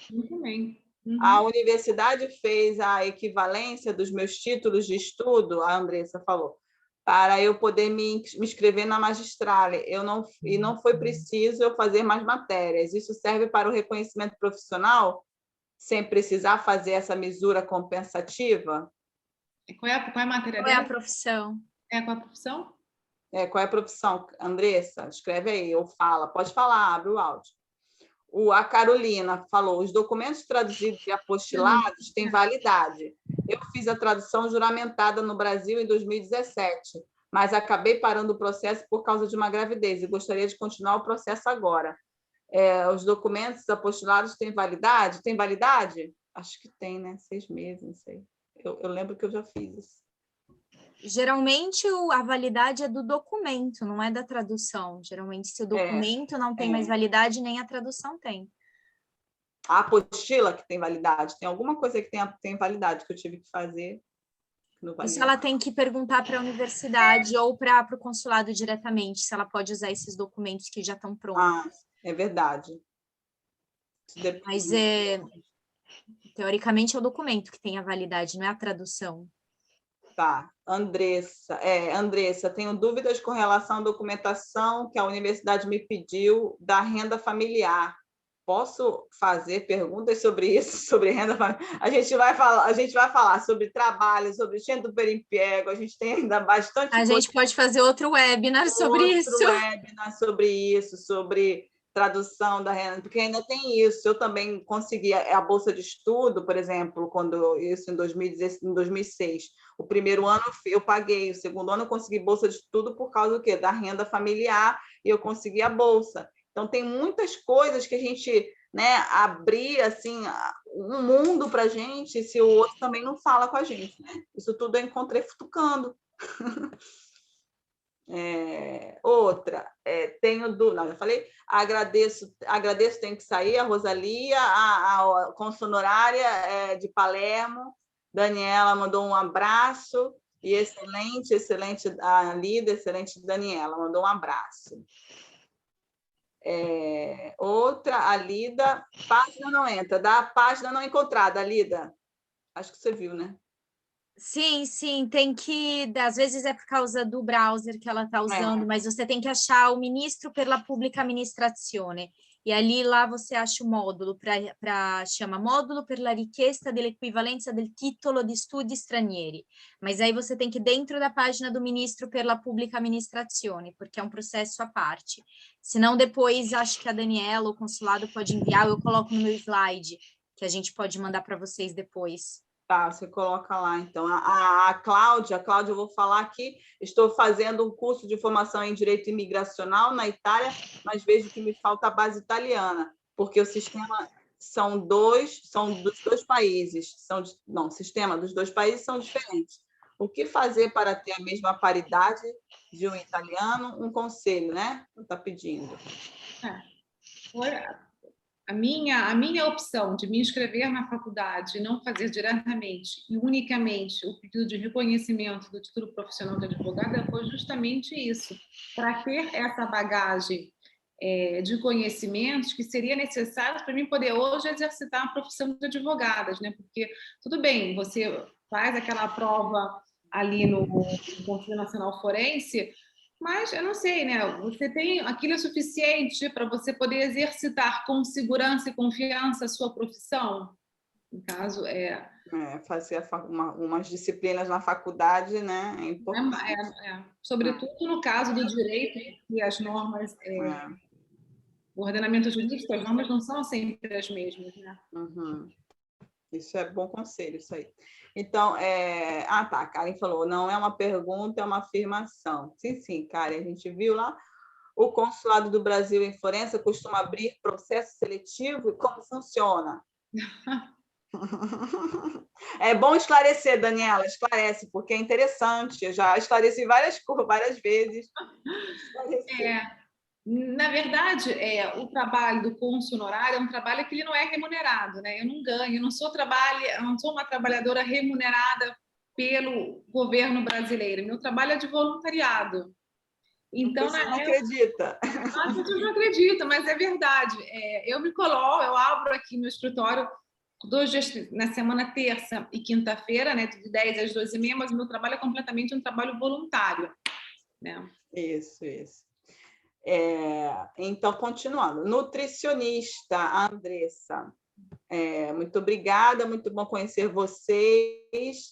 Muito bem. A universidade fez a equivalência dos meus títulos de estudo, a Andressa falou, para eu poder me inscrever na magistrale. E não foi preciso eu fazer mais matérias. Isso serve para o reconhecimento profissional, sem precisar fazer essa misura compensativa? Qual é a matéria Qual é a dela? profissão? Qual é a profissão? Qual é a profissão? Andressa, escreve aí, ou fala. Pode falar, abre o áudio. A Carolina falou, os documentos traduzidos e apostilados têm validade. Eu fiz a tradução juramentada no Brasil em 2017, mas acabei parando o processo por causa de uma gravidez e gostaria de continuar o processo agora. Os documentos apostilados têm validade? Tem validade? Acho que tem, né? 6 meses, não sei. Eu lembro que eu já fiz isso. Geralmente, a validade é do documento, não é da tradução. Geralmente, se o documento não tem mais validade, nem a tradução tem. A apostila que tem validade? Tem alguma coisa que tem validade que eu tive que fazer? Isso ela tem que perguntar para a universidade ou para o consulado diretamente, se ela pode usar esses documentos que já estão prontos. É verdade. Mas, teoricamente, é o documento que tem a validade, não é a tradução. Tá. Andressa, tenho dúvidas com relação à documentação que a universidade me pediu da renda familiar. Posso fazer perguntas sobre isso, sobre renda familiar? A gente vai falar sobre trabalho, sobre centro perimpiego, a gente tem ainda bastante coisa. A gente pode fazer outro webinar sobre isso. Outro webinar sobre isso, sobre tradução da renda, porque ainda tem isso. Eu também consegui a bolsa de estudo, por exemplo, em 2006. O primeiro ano eu paguei, o segundo ano eu consegui bolsa de estudo por causa do quê? Da renda familiar, e eu consegui a bolsa. Então, tem muitas coisas que a gente, né, abrir assim, um mundo para a gente, se o outro também não fala com a gente. Né? Isso tudo eu encontrei futucando. Tenho dúvida, não, já falei, agradeço, tem que sair, a Rosalia, a consonorária de Palermo, Daniela mandou um abraço, e excelente, a Lida, excelente Daniela, mandou um abraço. Outra, a Lida, página não entra, da página não encontrada, Lida, acho que você viu, né? Sim, tem que, às vezes é por causa do browser que ela está usando, mas você tem que achar o Ministro per la Pubblica Amministrazione, e ali lá você acha o módulo, chama Módulo per la richiesta dell'equivalenza del titolo di studi stranieri, mas aí você tem que ir dentro da página do Ministro per la Pubblica Amministrazione, porque é um processo à parte, senão depois acho que a Daniela, o consulado pode enviar, eu coloco no meu slide, que a gente pode mandar para vocês depois. Tá, você coloca lá, então. A Cláudia, eu vou falar aqui, estou fazendo um curso de formação em Direito Imigracional na Itália, mas vejo que me falta a base italiana, porque o sistema são dos dois países, o sistema dos dois países são diferentes. O que fazer para ter a mesma paridade de um italiano? Um conselho, né? Está pedindo. A minha opção de me inscrever na faculdade e não fazer diretamente e unicamente o pedido de reconhecimento do título profissional de advogada foi justamente isso, para ter essa bagagem de conhecimentos que seria necessário para mim poder hoje exercitar a profissão de advogadas, né? Porque tudo bem, você faz aquela prova ali no Conselho Nacional Forense, mas eu não sei, né? Você tem aquilo suficiente para você poder exercitar com segurança e confiança a sua profissão? No caso, fazer umas disciplinas na faculdade, né? É importante. Sobretudo no caso do direito, que as normas, o ordenamento jurídico, as normas não são sempre as mesmas, né? Uhum. Isso é bom conselho, isso aí. Então, a Karen falou, não é uma pergunta, é uma afirmação. Sim, Karen, a gente viu lá, o Consulado do Brasil em Florença costuma abrir processo seletivo e como funciona? É bom esclarecer, Daniela, esclarece, porque é interessante, eu já esclareci várias vezes. Na verdade, o trabalho do cônsul honorário é um trabalho que ele não é remunerado, né? Eu não ganho, eu não sou uma trabalhadora remunerada pelo governo brasileiro. Meu trabalho é de voluntariado. Então, você não acredita? As pessoas não acreditam, mas é verdade. Eu abro aqui meu escritório 2 dias na semana, terça e quinta-feira, né, de 10 às 12h30, mas o meu trabalho é completamente um trabalho voluntário, né? Isso. Então, continuando. Nutricionista, Andressa. Muito obrigada, muito bom conhecer vocês.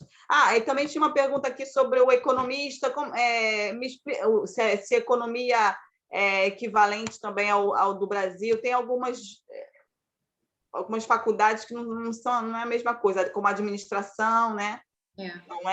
E também tinha uma pergunta aqui sobre o economista, se a economia é equivalente também ao do Brasil. Tem algumas faculdades que não é a mesma coisa, como a administração, né? Não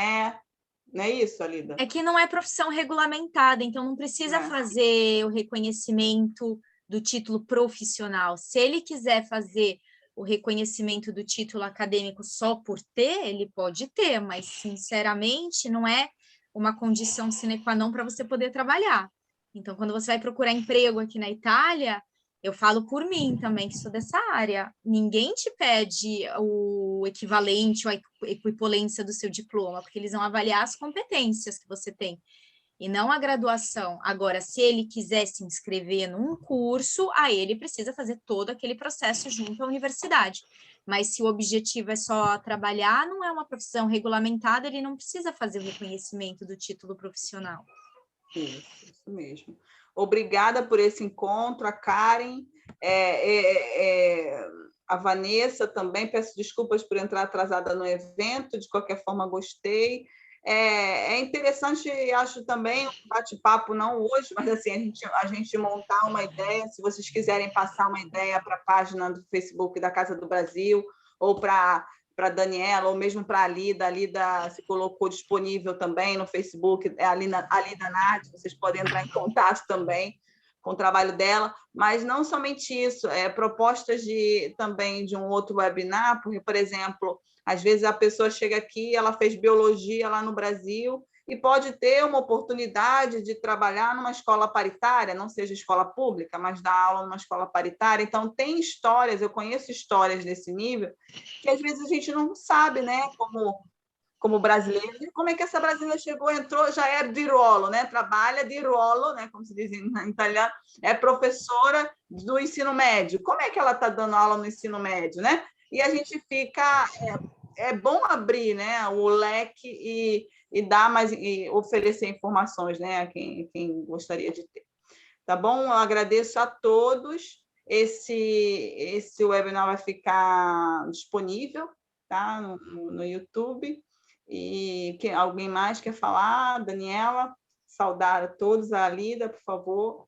é isso, Alida? É que não é profissão regulamentada, então não precisa fazer o reconhecimento do título profissional. Se ele quiser fazer o reconhecimento do título acadêmico só por ter, ele pode ter, mas, sinceramente, não é uma condição sine qua non para você poder trabalhar. Então, quando você vai procurar emprego aqui na Itália, eu falo por mim também, que sou dessa área, ninguém te pede o equivalente ou a equipolência do seu diploma, porque eles vão avaliar as competências que você tem, e não a graduação. Agora, se ele quiser se inscrever num curso, aí ele precisa fazer todo aquele processo junto à universidade. Mas se o objetivo é só trabalhar, não é uma profissão regulamentada, ele não precisa fazer o reconhecimento do título profissional. Isso mesmo. Obrigada por esse encontro, a Karen, a Vanessa também. Peço desculpas por entrar atrasada no evento, de qualquer forma, gostei. É interessante, acho também, um bate-papo, não hoje, mas assim, a gente montar uma ideia, se vocês quiserem passar uma ideia para a página do Facebook da Casa do Brasil, ou para a Daniela, ou mesmo para a Lida. A Lida se colocou disponível também no Facebook, a Lida Nath, vocês podem entrar em contato também com o trabalho dela, mas não somente isso, propostas também de um outro webinar, porque, por exemplo, às vezes a pessoa chega aqui, ela fez biologia lá no Brasil e pode ter uma oportunidade de trabalhar numa escola paritária, não seja escola pública, mas dar aula numa escola paritária. Então, tem histórias, eu conheço histórias desse nível, que às vezes a gente não sabe, né, como brasileiro, como é que essa brasileira chegou, entrou, já é di ruolo, né? Trabalha di ruolo, né? Como se diz em italiano, é professora do ensino médio. Como é que ela está dando aula no ensino médio, né? E a gente fica... É bom abrir, né, o leque e dar mais, e oferecer informações, né, a quem gostaria de ter. Tá bom? Eu agradeço a todos. Esse webinar vai ficar disponível, tá, no YouTube. E alguém mais quer falar? Daniela, saudar a todos. A Lida, por favor.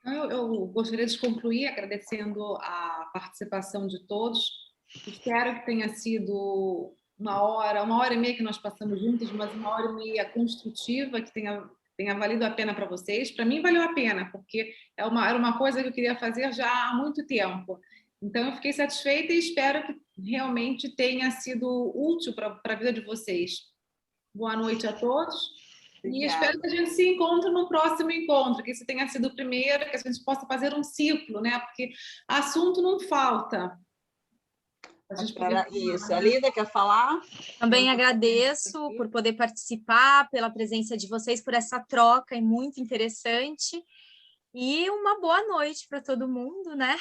Eu gostaria de concluir agradecendo a participação de todos. Espero que tenha sido uma hora e meia que nós passamos juntos, mas uma hora e meia construtiva, que tenha valido a pena para vocês. Para mim, valeu a pena, porque era uma coisa que eu queria fazer já há muito tempo. Então, eu fiquei satisfeita e espero que realmente tenha sido útil para a vida de vocês. Boa noite a todos. Obrigada. E espero que a gente se encontre no próximo encontro, que esse tenha sido o primeiro, que a gente possa fazer um ciclo, né? Porque assunto não falta. Isso, a Lida quer falar? Também agradeço por poder participar, pela presença de vocês, por essa troca muito interessante. E uma boa noite para todo mundo, né?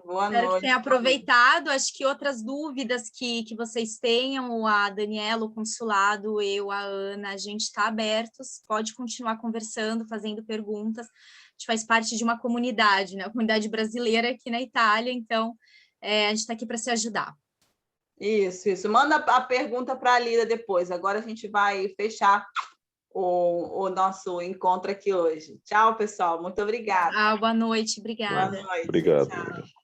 Boa Espero noite. que tenha aproveitado. Acho que outras dúvidas que vocês tenham, a Daniela, o consulado, eu, a Ana, a gente está abertos, pode continuar conversando, fazendo perguntas. A gente faz parte de uma comunidade, né? A comunidade brasileira aqui na Itália, então a gente está aqui para se ajudar. Isso. Manda a pergunta para a Lida depois. Agora a gente vai fechar o nosso encontro aqui hoje. Tchau, pessoal. Muito obrigada. Boa noite. Obrigada. Boa noite. Obrigado. Tchau.